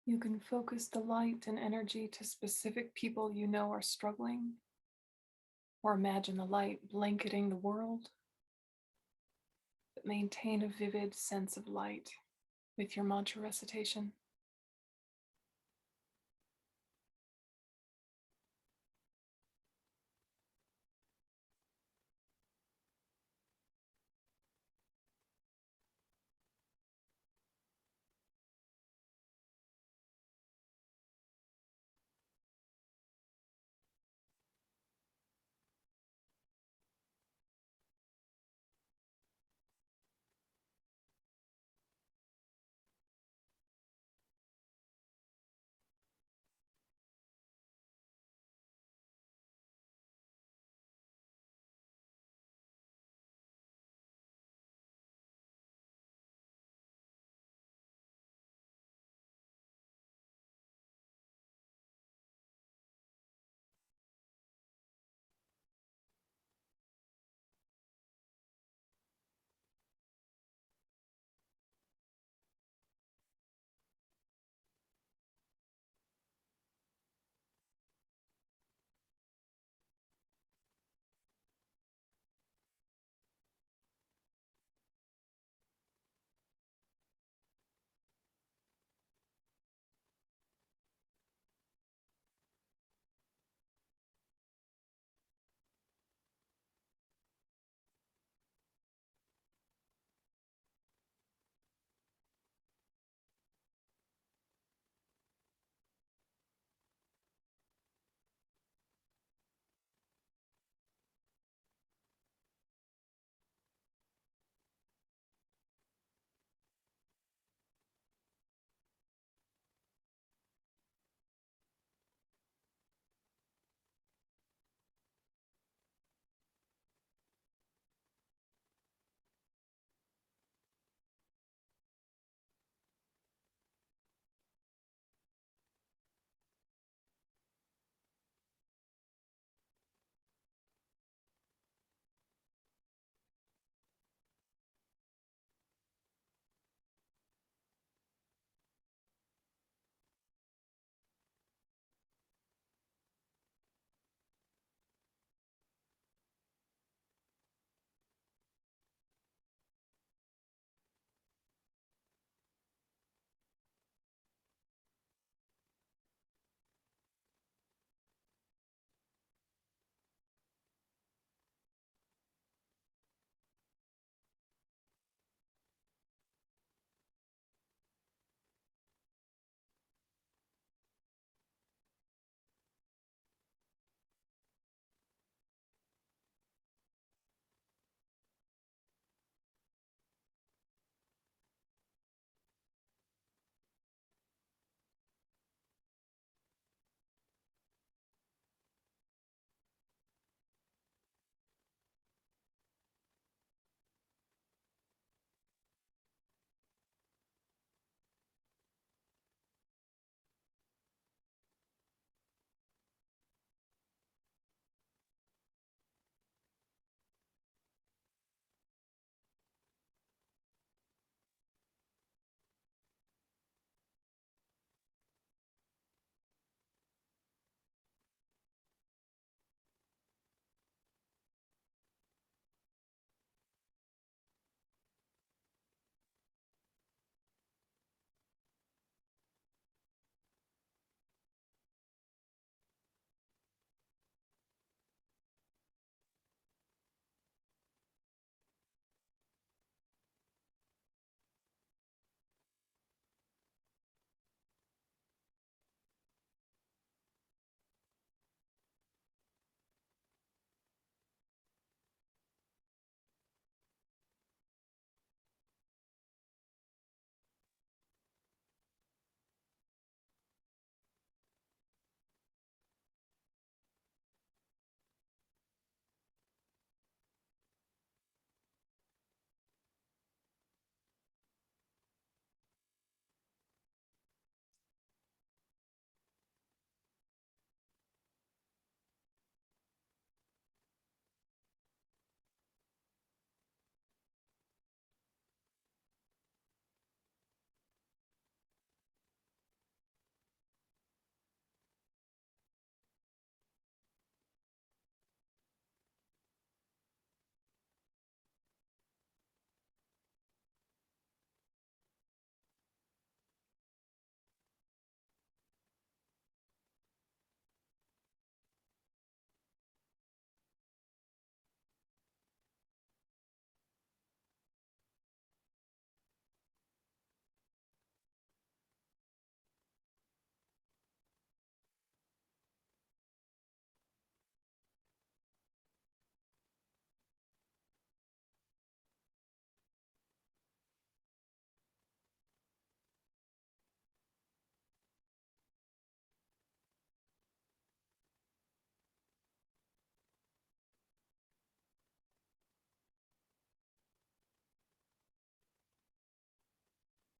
You can focus the light and energy to specific people you know are struggling, or imagine the light blanketing the world. But maintain a vivid sense of light with your mantra recitation.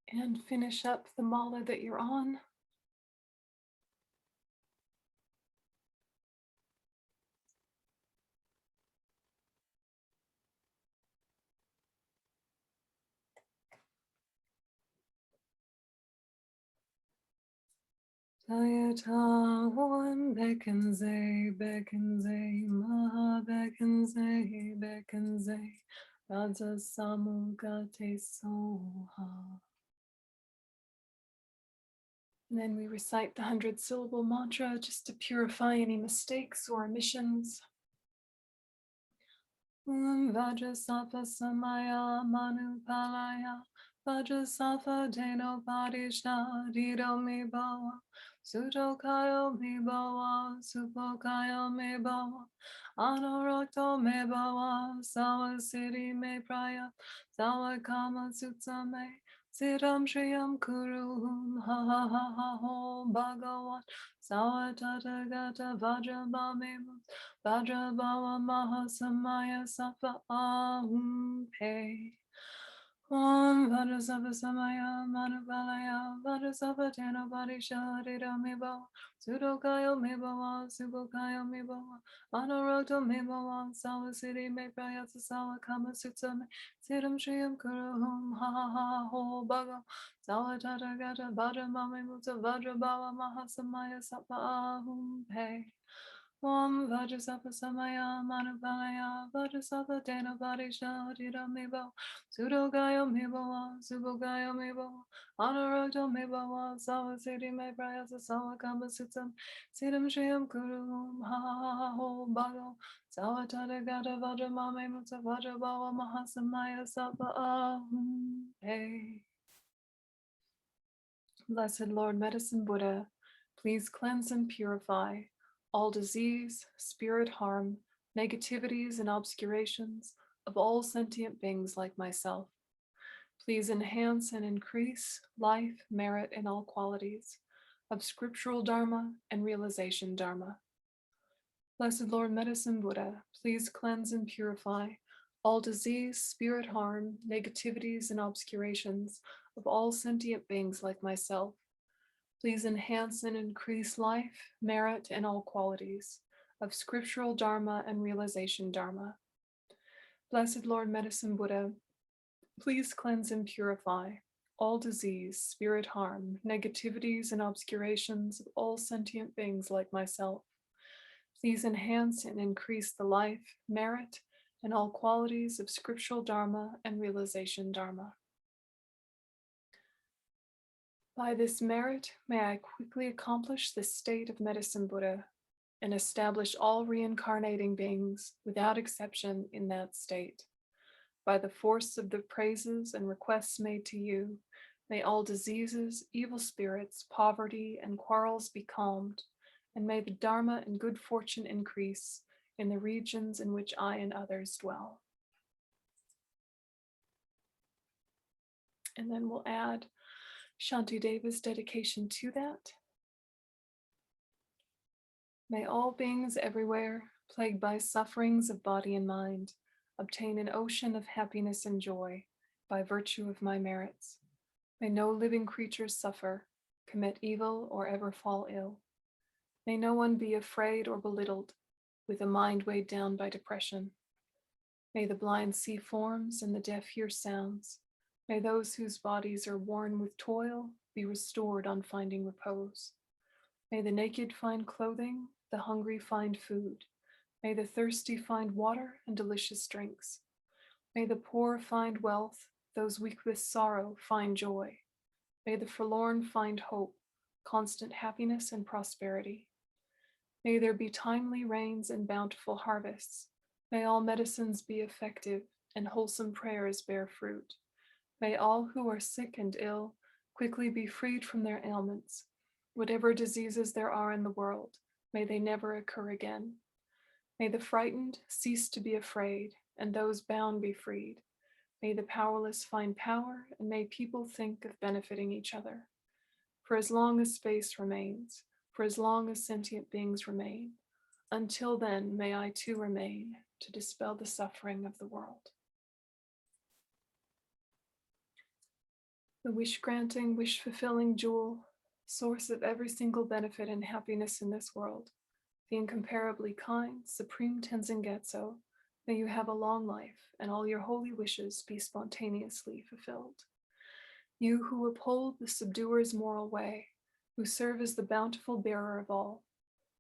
And finish up the mala that you're on. Sayata one bekenze, maha bekenze, raja samugate soha. And then we recite the 100-syllable mantra just to purify any mistakes or omissions. Vajrasattva samaya manupalaya, Vajrasattva deno padisha dido mi bhava, Sutokayo mi bhava, Supokayo mi bhava, Anorakto me bhava, Sawasiddhi me praya, Sawakama sutsa me, Siddham Shriyam Kuruhum ha ha ha ha ho Bhagavan Savatata Gata Vajrabhamemu Vajrabhava Mahasamaya Sattva Ahum Pe Om Vajrasattva Samaya Manubalaya Vajrasattva Teno Padishadira Meba Sudokayo Mebava Subokayo Mebava Anurokto Mebava Sawasiddhi Me Prayasa Sawakama Sutsa Me Siddham Shriyam Kuruhum ha ha ha ho Bhagavan Savatata Gata Vajrabhamemu Vajrabhava Mahasamaya Sattva Ahum Pe Om Vajrasattva Samaya Manupalaya Vajrasattva Dena Padisha Dira Mebo Sudogayo Mebo Subogayo Mebo Anurokto Mebo Sawasiddhi Me Prayasa Sawakamba Sutsam Siddham Shriyam Kurum Ha Ha Ha Ho Bhago Savatata Gata Vajramame Mutsa Vajrabhava Mahasamaya Sattva Ahum Pe. Blessed Lord Medicine Buddha, please cleanse and purify all disease, spirit harm, negativities, and obscurations of all sentient beings like myself. Please enhance and increase life, merit, and all qualities of scriptural Dharma and realization Dharma. Blessed Lord Medicine Buddha, please cleanse and purify all disease, spirit harm, negativities, and obscurations of all sentient beings like myself. Please enhance and increase life, merit, and all qualities of scriptural Dharma and realization Dharma. Blessed Lord Medicine Buddha, please cleanse and purify all disease, spirit harm, negativities, and obscurations of all sentient beings like myself. Please enhance and increase the life, merit, and all qualities of scriptural Dharma and realization Dharma. By this merit, may I quickly accomplish the state of Medicine Buddha and establish all reincarnating beings without exception in that state. By the force of the praises and requests made to you, may all diseases, evil spirits, poverty, and quarrels be calmed, and may the Dharma and good fortune increase in the regions in which I and others dwell. And then we'll add Shantideva's dedication to that. May all beings everywhere, plagued by sufferings of body and mind, obtain an ocean of happiness and joy by virtue of my merits. May no living creature suffer, commit evil, or ever fall ill. May no one be afraid or belittled, with a mind weighed down by depression. May the blind see forms and the deaf hear sounds. May those whose bodies are worn with toil be restored on finding repose. May the naked find clothing, the hungry find food. May the thirsty find water and delicious drinks. May the poor find wealth, those weak with sorrow find joy. May the forlorn find hope, constant happiness and prosperity. May there be timely rains and bountiful harvests. May all medicines be effective and wholesome prayers bear fruit. May all who are sick and ill quickly be freed from their ailments. Whatever diseases there are in the world, may they never occur again. May the frightened cease to be afraid, and those bound be freed. May the powerless find power, and may people think of benefiting each other. For as long as space remains, for as long as sentient beings remain, until then may I too remain to dispel the suffering of the world. the wish-granting, wish-fulfilling jewel, source of every single benefit and happiness in this world, the incomparably kind, supreme Tenzin Gyatso, may you have a long life and all your holy wishes be spontaneously fulfilled. You who uphold the subduer's moral way, who serve as the bountiful bearer of all,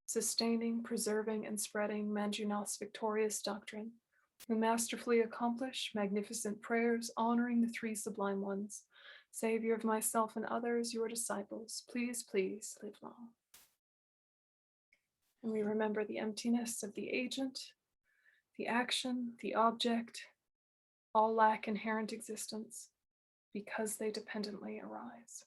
sustaining, preserving, and spreading Manjunath's victorious doctrine, who masterfully accomplish magnificent prayers honoring the three sublime ones, Savior of myself and others, your disciples, please, please live long. And we remember the emptiness of the agent, the action, the object, all lack inherent existence because they dependently arise.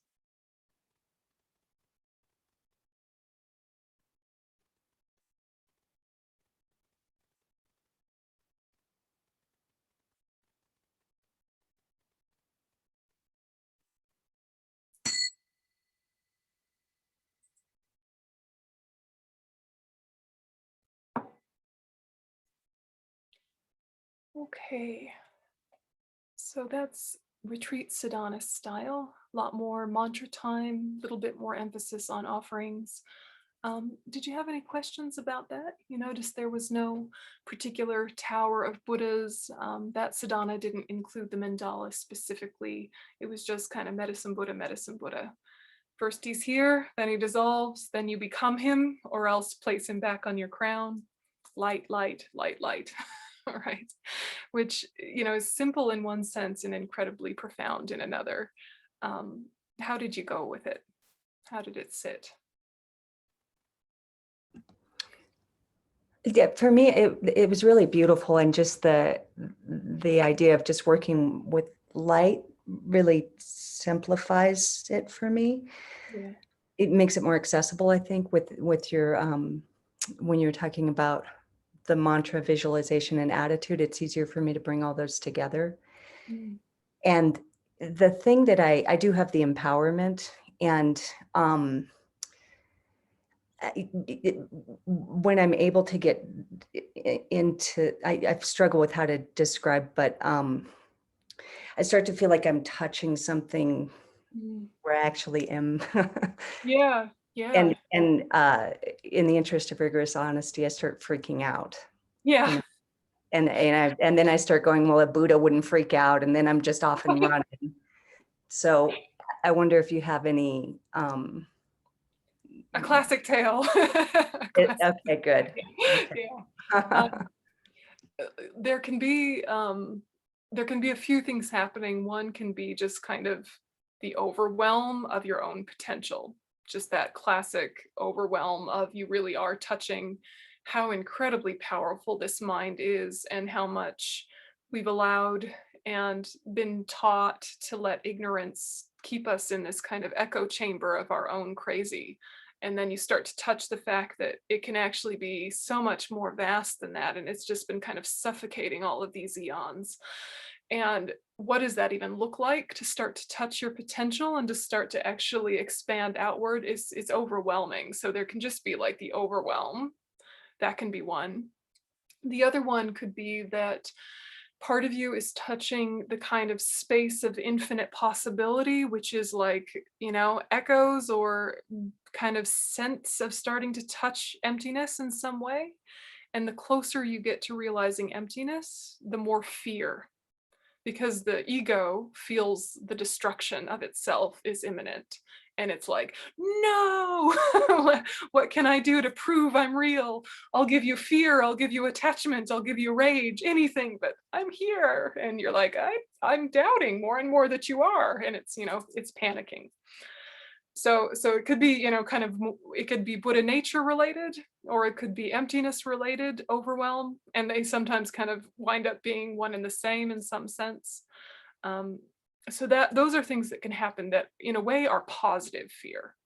Okay, so that's retreat sadhana style, a lot more mantra time, a little bit more emphasis on offerings. Did you have any questions about that? You noticed there was no particular tower of Buddhas. That sadhana didn't include the mandala specifically. It was just kind of medicine Buddha, medicine Buddha. First he's here, then he dissolves, then you become him, or else place him back on your crown. Light, light, light, light. All right, which, you know, is simple in one sense and incredibly profound in another. How did you go with it? How did it sit? Yeah, for me, it was really beautiful, and just the idea of just working with light really simplifies it for me. Yeah. It makes it more accessible, I think, with your when you're talking about the mantra visualization and attitude, it's easier for me to bring all those together. Mm. And the thing that I do have the empowerment, and when I'm able to get into, I've struggled with how to describe, but I start to feel like I'm touching something where I actually am. Yeah, yeah. And in the interest of rigorous honesty, I start freaking out. Yeah. You know? And then I start going, well, a Buddha wouldn't freak out, and then I'm just off and running. So I wonder if you have any. A classic tale. Okay, good. Okay. Yeah. There can be a few things happening. One can be just kind of the overwhelm of your own potential, just that classic overwhelm of you really are touching how incredibly powerful this mind is and how much we've allowed and been taught to let ignorance keep us in this kind of echo chamber of our own crazy. And then you start to touch the fact that it can actually be so much more vast than that. And it's just been kind of suffocating all of these eons. And what does that even look like to start to touch your potential and to start to actually expand outward? It's overwhelming. So there can just be like the overwhelm. That can be one. The other one could be that part of you is touching the kind of space of infinite possibility, which is like, you know, echoes or kind of sense of starting to touch emptiness in some way. And the closer you get to realizing emptiness, the more fear, because the ego feels the destruction of itself is imminent. And it's like, no, what can I do to prove I'm real? I'll give you fear, I'll give you attachment, I'll give you rage, anything, but I'm here. And you're like, I'm doubting more and more that you are. And it's, you know, it's panicking. So it could be, you know, kind of, it could be Buddha nature related, or it could be emptiness related, overwhelm. And they sometimes kind of wind up being one and the same in some sense. So those are things that can happen that in a way are positive fear.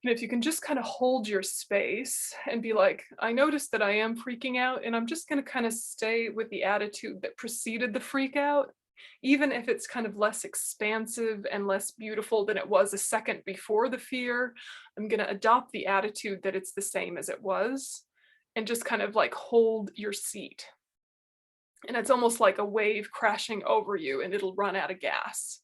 And if you can just kind of hold your space and be like, I noticed that I am freaking out, and I'm just going to kind of stay with the attitude that preceded the freak out, even if it's kind of less expansive and less beautiful than it was a second before the fear. I'm going to adopt the attitude that it's the same as it was, and just kind of like hold your seat. And it's almost like a wave crashing over you and it'll run out of gas.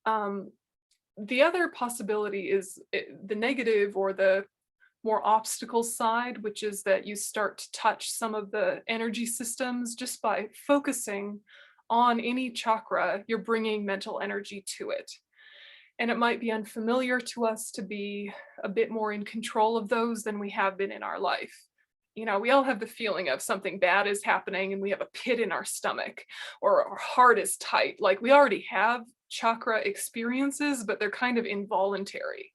The other possibility is the negative or the more obstacle side, which is that you start to touch some of the energy systems just by focusing on any chakra, you're bringing mental energy to it. And it might be unfamiliar to us to be a bit more in control of those than we have been in our life. You know, we all have the feeling of something bad is happening and we have a pit in our stomach or our heart is tight. Like we already have chakra experiences, but they're kind of involuntary.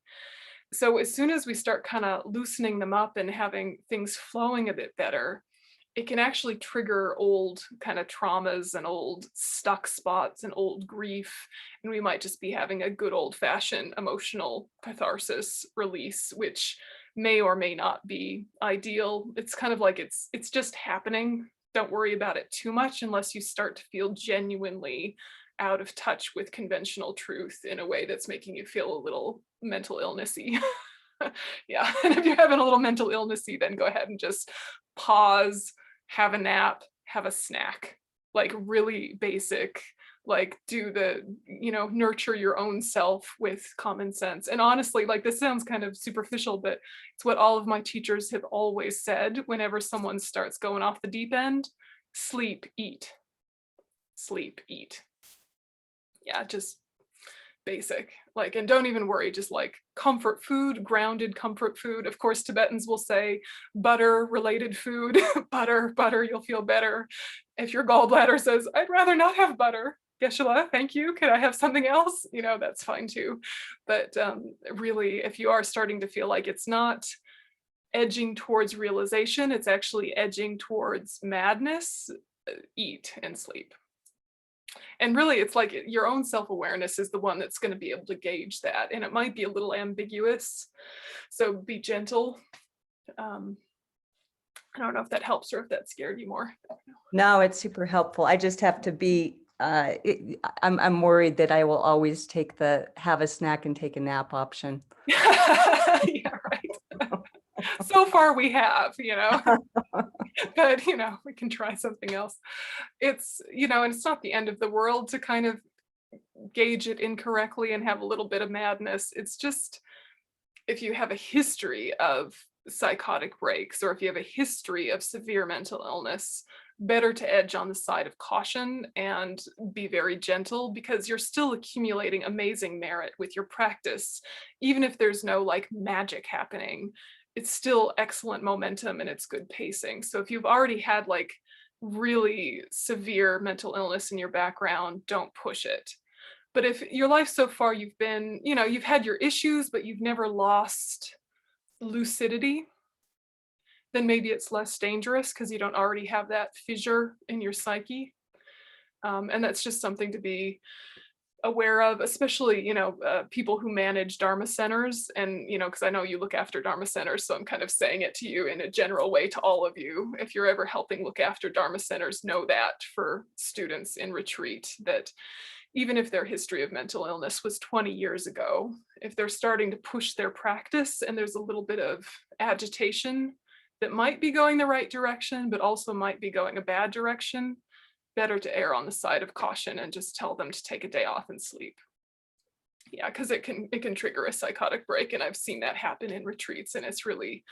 So as soon as we start kind of loosening them up and having things flowing a bit better, it can actually trigger old kind of traumas and old stuck spots and old grief. And we might just be having a good old fashioned emotional catharsis release, which may or may not be ideal. It's kind of like it's just happening. Don't worry about it too much unless you start to feel genuinely out of touch with conventional truth in a way that's making you feel a little mental illnessy. Yeah, and if you're having a little mental illnessy, then go ahead and just pause, have a nap, have a snack, like really basic, like do the, you know, nurture your own self with common sense. And honestly, like this sounds kind of superficial, but it's what all of my teachers have always said whenever someone starts going off the deep end: sleep, eat, sleep, eat. Yeah, just basic, like, and don't even worry, just like comfort food, grounded comfort food. Of course, Tibetans will say butter related food, butter, you'll feel better. If your gallbladder says, I'd rather not have butter, Geshe, thank you, could I have something else? You know, that's fine too. But really, if you are starting to feel like it's not edging towards realization, it's actually edging towards madness, eat and sleep. And really, it's like your own self-awareness is the one that's going to be able to gauge that. And it might be a little ambiguous. So be gentle. I don't know if that helps or if that scared you more. No, it's super helpful. I just have to be, I'm worried that I will always take the have a snack and take a nap option. Yeah, right. So far we have, you know, but, you know, we can try something else. It's, you know, and it's not the end of the world to kind of gauge it incorrectly and have a little bit of madness. It's just, if you have a history of psychotic breaks or if you have a history of severe mental illness, better to edge on the side of caution and be very gentle, because you're still accumulating amazing merit with your practice. Even if there's no like magic happening, it's still excellent momentum and it's good pacing. So if you've already had like really severe mental illness in your background, don't push it. But if your life so far, you've been, you know, you've had your issues, but you've never lost lucidity, then maybe it's less dangerous because you don't already have that fissure in your psyche. And that's just something to be aware of, especially, you know, people who manage Dharma centers. And, you know, because I know you look after Dharma centers, so I'm kind of saying it to you in a general way to all of you. If you're ever helping look after Dharma centers, know that for students in retreat, that even if their history of mental illness was 20 years ago, if they're starting to push their practice and there's a little bit of agitation that might be going the right direction, but also might be going a bad direction, better to err on the side of caution and just tell them to take a day off and sleep. Yeah, because it can trigger a psychotic break, and I've seen that happen in retreats, and it's really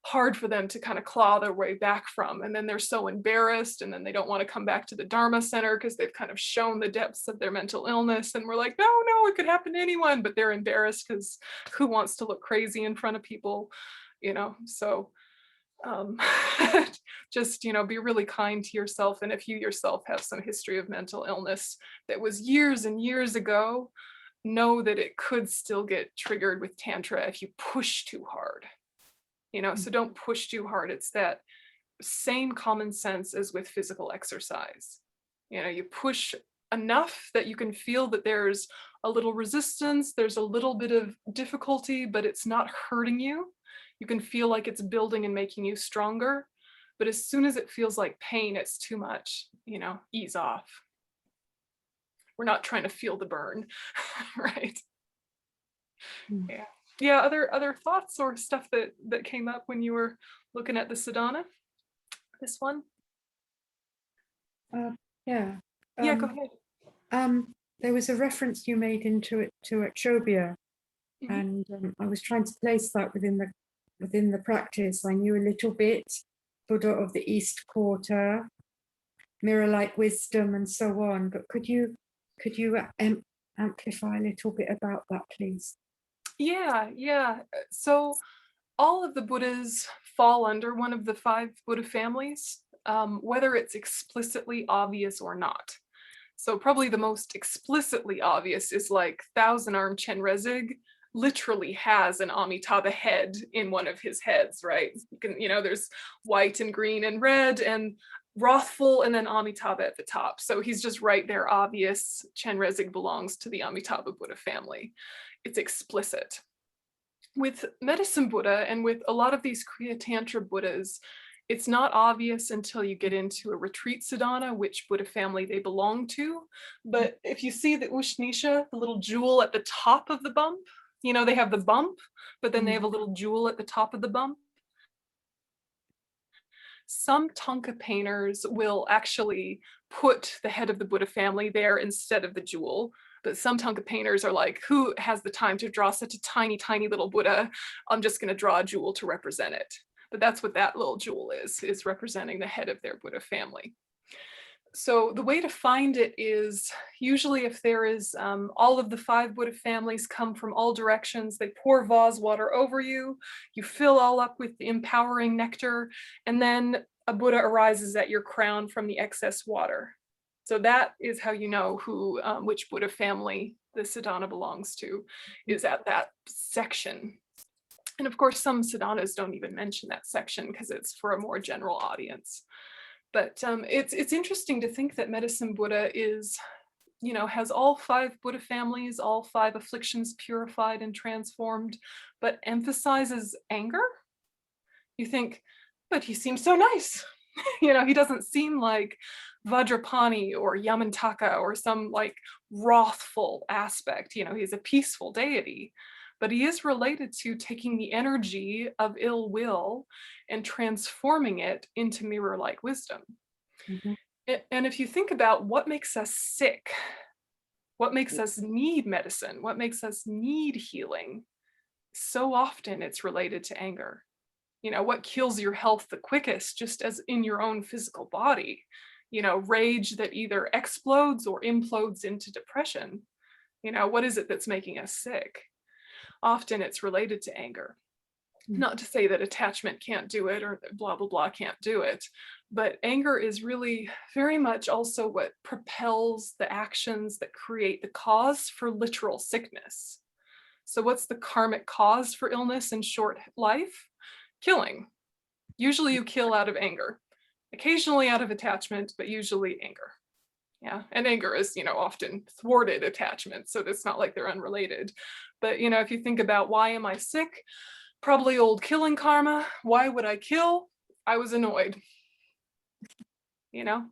hard for them to kind of claw their way back from. And then they're so embarrassed, and then they don't want to come back to the Dharma Center because they've kind of shown the depths of their mental illness. And we're like, no, it could happen to anyone, but they're embarrassed because who wants to look crazy in front of people, you know? So just, you know, be really kind to yourself. And if you yourself have some history of mental illness that was years and years ago, know that it could still get triggered with Tantra if you push too hard, you know, so don't push too hard. It's that same common sense as with physical exercise. You know, you push enough that you can feel that there's a little resistance, there's a little bit of difficulty, but it's not hurting you. You can feel like it's building and making you stronger. But as soon as it feels like pain, it's too much, you know, ease off. We're not trying to feel the burn, right? Yeah. Yeah, other thoughts or stuff that came up when you were looking at the sadhana? This one? Yeah. Yeah, go ahead. there was a reference you made into it to Akshobhya, Mhm. and I was trying to place that within the practice. I knew a little bit, Buddha of the East Quarter, mirror-like wisdom, and so on. But could you amplify a little bit about that, please? Yeah. So all of the Buddhas fall under one of the 5 Buddha families, whether it's explicitly obvious or not. So probably the most explicitly obvious is like Thousand-Armed Chenrezig literally has an Amitabha head in one of his heads, right? You can, there's white and green and red and wrathful and then Amitabha at the top. So he's just right there, obvious. Chenrezig belongs to the Amitabha Buddha family. It's explicit. With Medicine Buddha and with a lot of these Kriya Tantra Buddhas, it's not obvious until you get into a retreat sadhana which Buddha family they belong to. But if you see the Ushnisha, the little jewel at the top of the bump, they have the bump, but then they have a little jewel at the top of the bump. Some Thangka painters will actually put the head of the Buddha family there instead of the jewel. But some Thangka painters are like, who has the time to draw such a tiny, tiny little Buddha? I'm just going to draw a jewel to represent it. But that's what that little jewel is representing the head of their Buddha family. So the way to find it is usually if there is all of the 5 Buddha families come from all directions, they pour vase water over you, you fill all up with the empowering nectar, and then a Buddha arises at your crown from the excess water. So that is how you know who, which Buddha family the sadhana belongs to, is at that section. And of course, some sadhanas don't even mention that section because it's for a more general audience. But it's interesting to think that Medicine Buddha is, has all 5 Buddha families, all 5 afflictions purified and transformed, but emphasizes anger. You think, but he seems so nice. He doesn't seem like Vajrapani or Yamantaka or some like wrathful aspect. He's a peaceful deity, but he is related to taking the energy of ill will and transforming it into mirror-like wisdom. Mhm. And if you think about what makes us sick, what makes us need medicine, what makes us need healing, so often it's related to anger. What kills your health the quickest, just as in your own physical body, rage that either explodes or implodes into depression. What is it that's making us sick? Often it's related to anger. Not to say that attachment can't do it or blah, blah, blah can't do it, but anger is really very much also what propels the actions that create the cause for literal sickness. So what's the karmic cause for illness and short life? Killing. Usually you kill out of anger, occasionally out of attachment, but usually anger. Yeah, and anger is, often thwarted attachment, so it's not like they're unrelated. But, if you think about why am I sick? Probably old killing karma. Why would I kill? I was annoyed.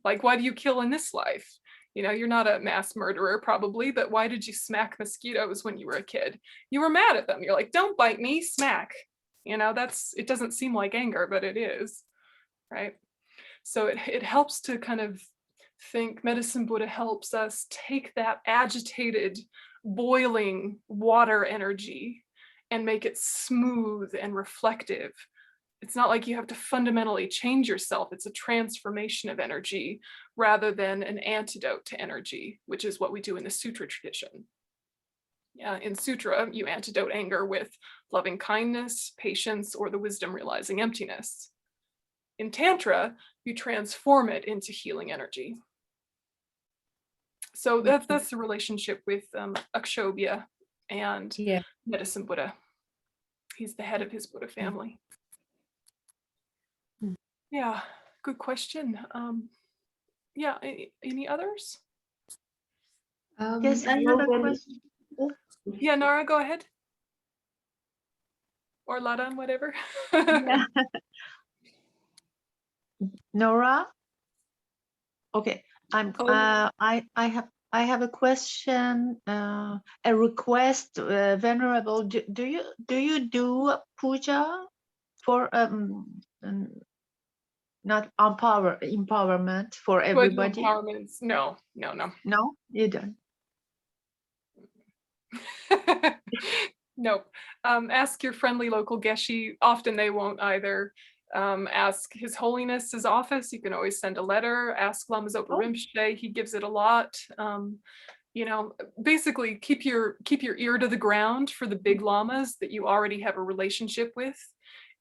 Like, why do you kill in this life? You're not a mass murderer probably, but why did you smack mosquitoes when you were a kid? You were mad at them. You're like, don't bite me, smack. It doesn't seem like anger, but it is, right? So it helps to kind of think, Medicine Buddha helps us take that agitated, boiling water energy and make it smooth and reflective. It's not like you have to fundamentally change yourself. It's a transformation of energy rather than an antidote to energy, which is what we do in the sutra tradition. Yeah, in sutra, you antidote anger with loving kindness, patience, or the wisdom realizing emptiness. In Tantra, you transform it into healing energy. So that's the relationship with Akshobhya and Medicine Buddha. He's the head of his Buddha family. Yeah, good question. Yeah, any others? Yes, I have a question. Yeah, Nara, go ahead. Or Ladan, whatever. Yeah. Nora? Okay, I have a question, a request, Venerable. Do you do a puja for not empowerment for everybody? Empowerments? No. No, you don't. Nope. Ask your friendly local Geshe. Often they won't either. Ask His Holiness' office. You can always send a letter. Ask Lama Zopa Rinpoche. He gives it a lot. You know, basically keep your ear to the ground for the big lamas that you already have a relationship with.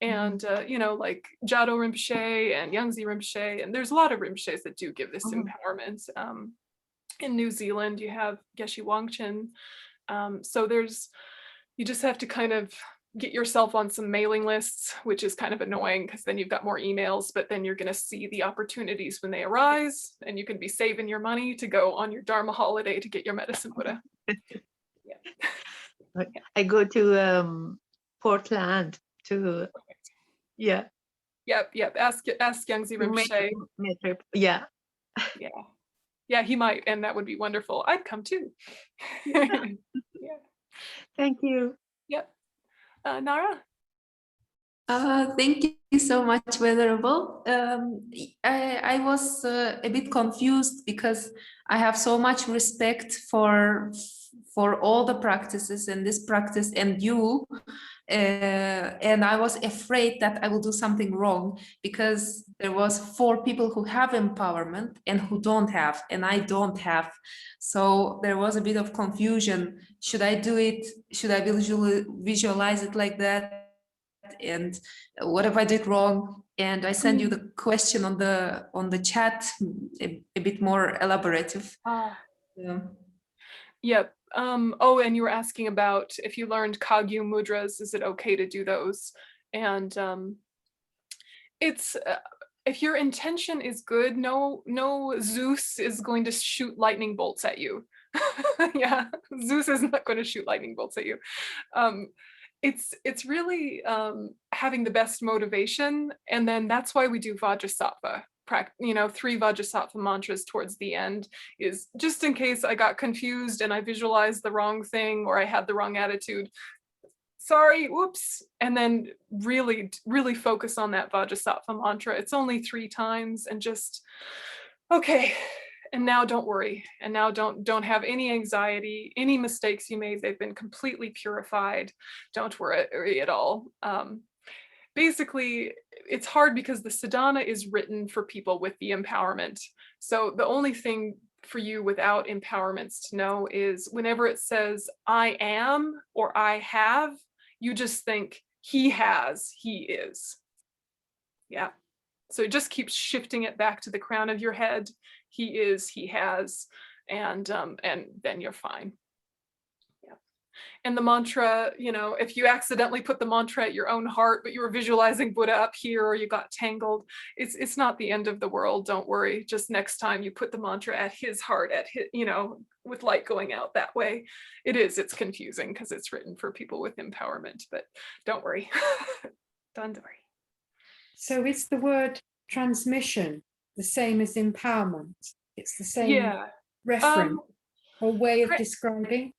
And, you know, like Jado Rinpoche and Yangzi Rinpoche, and there's a lot of Rinpoches that do give this empowerment. In New Zealand, you have Geshe Wangchen. So you just have to kind of get yourself on some mailing lists, which is kind of annoying because then you've got more emails, but then you're going to see the opportunities when they arise, and you can be saving your money to go on your Dharma holiday to get your Medicine Buddha. Yeah. I go to Portland to, yeah. Yep. Ask Yangzi Rinpoche. Yeah. Yeah, he might, and that would be wonderful. I'd come too. Yeah. Thank you. Yep. Nara? Thank you so much, Venerable. I was a bit confused because I have so much respect for all the practices and this practice and you, and I was afraid that I will do something wrong because there was 4 people who have empowerment and who don't have, and I don't have. So there was a bit of confusion. Should I do it? Should I visualize it like that? And what if I did wrong? And I send you the question on the chat, a bit more elaborative. Yep. Oh, and you were asking about if you learned Kagyu mudras, is it okay to do those? And it's if your intention is good, no Zeus is going to shoot lightning bolts at you. Yeah, Zeus is not going to shoot lightning bolts at you. It's really having the best motivation, and then that's why we do Vajrasattva. 3 Vajrasattva mantras towards the end is just in case I got confused and I visualized the wrong thing or I had the wrong attitude. Sorry, whoops. And then really, really focus on that Vajrasattva mantra. It's only 3 times, and just, okay. And now don't worry. And now don't have any anxiety, any mistakes you made, they've been completely purified. Don't worry at all. Basically, it's hard because the sadhana is written for people with the empowerment. So the only thing for you without empowerments to know is whenever it says I am or I have, you just think he has, he is. Yeah. So it just keeps shifting it back to the crown of your head. He is, he has, and then you're fine. And the mantra, you know, if you accidentally put the mantra at your own heart, but you were visualizing Buddha up here or you got tangled, it's not the end of the world. Don't worry. Just next time you put the mantra at his heart, at his, you know, with light going out that way. It's confusing because it's written for people with empowerment, but don't worry. Don't worry. So is the word transmission the same as empowerment? It's the same reference or way of describing?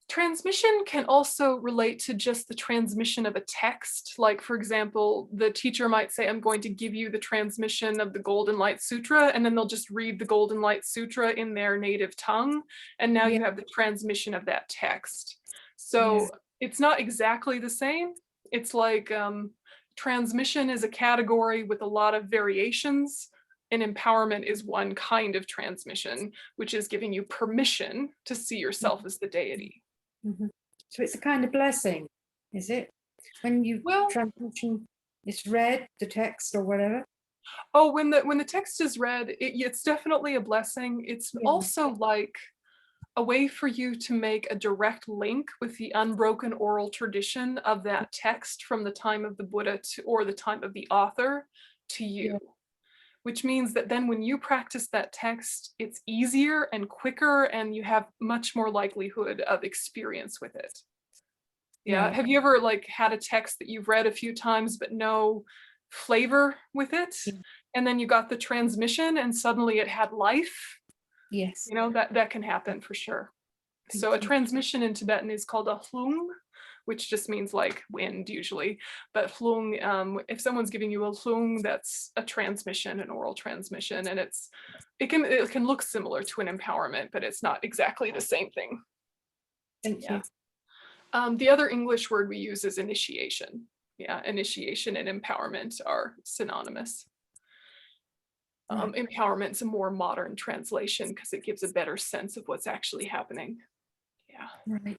Transmission can also relate to just the transmission of a text. Like, for example, the teacher might say, I'm going to give you the transmission of the Golden Light Sutra, and then they'll just read the Golden Light Sutra in their native tongue. And now you have the transmission of that text. So it's not exactly the same. It's like transmission is a category with a lot of variations, and empowerment is one kind of transmission, which is giving you permission to see yourself as the deity. So it's a kind of blessing, is it? When you transmission is read, the text or whatever. Oh, when the text is read, it's definitely a blessing. It's also like a way for you to make a direct link with the unbroken oral tradition of that text from the time of the Buddha or the time of the author to you. Which means that then when you practice that text, it's easier and quicker, and you have much more likelihood of experience with it. Yeah. Have you ever like had a text that you've read a few times but no flavor with it? And then you got the transmission and suddenly it had life? Yes. You know, that can happen for sure. So a transmission in Tibetan is called a hlung, which just means like wind usually. But hlung, if someone's giving you a hlung, that's a transmission, an oral transmission, and it can look similar to an empowerment, but it's not exactly the same thing. Thank you. The other English word we use is initiation. Yeah, initiation and empowerment are synonymous. Empowerment's a more modern translation because it gives a better sense of what's actually happening. Yeah. Right.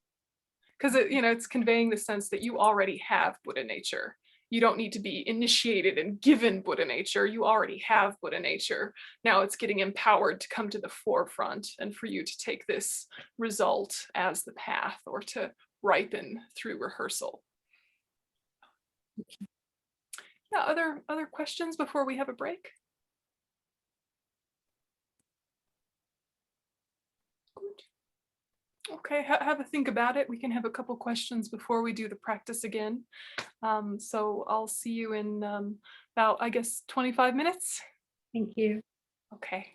Because it's conveying the sense that you already have Buddha nature. You don't need to be initiated and given Buddha nature. You already have Buddha nature. Now it's getting empowered to come to the forefront and for you to take this result as the path or to ripen through rehearsal. Yeah, other questions before we have a break? Good. Okay, have a think about it. We can have a couple questions before we do the practice again. So I'll see you in about, I guess, 25 minutes. Thank you. Okay.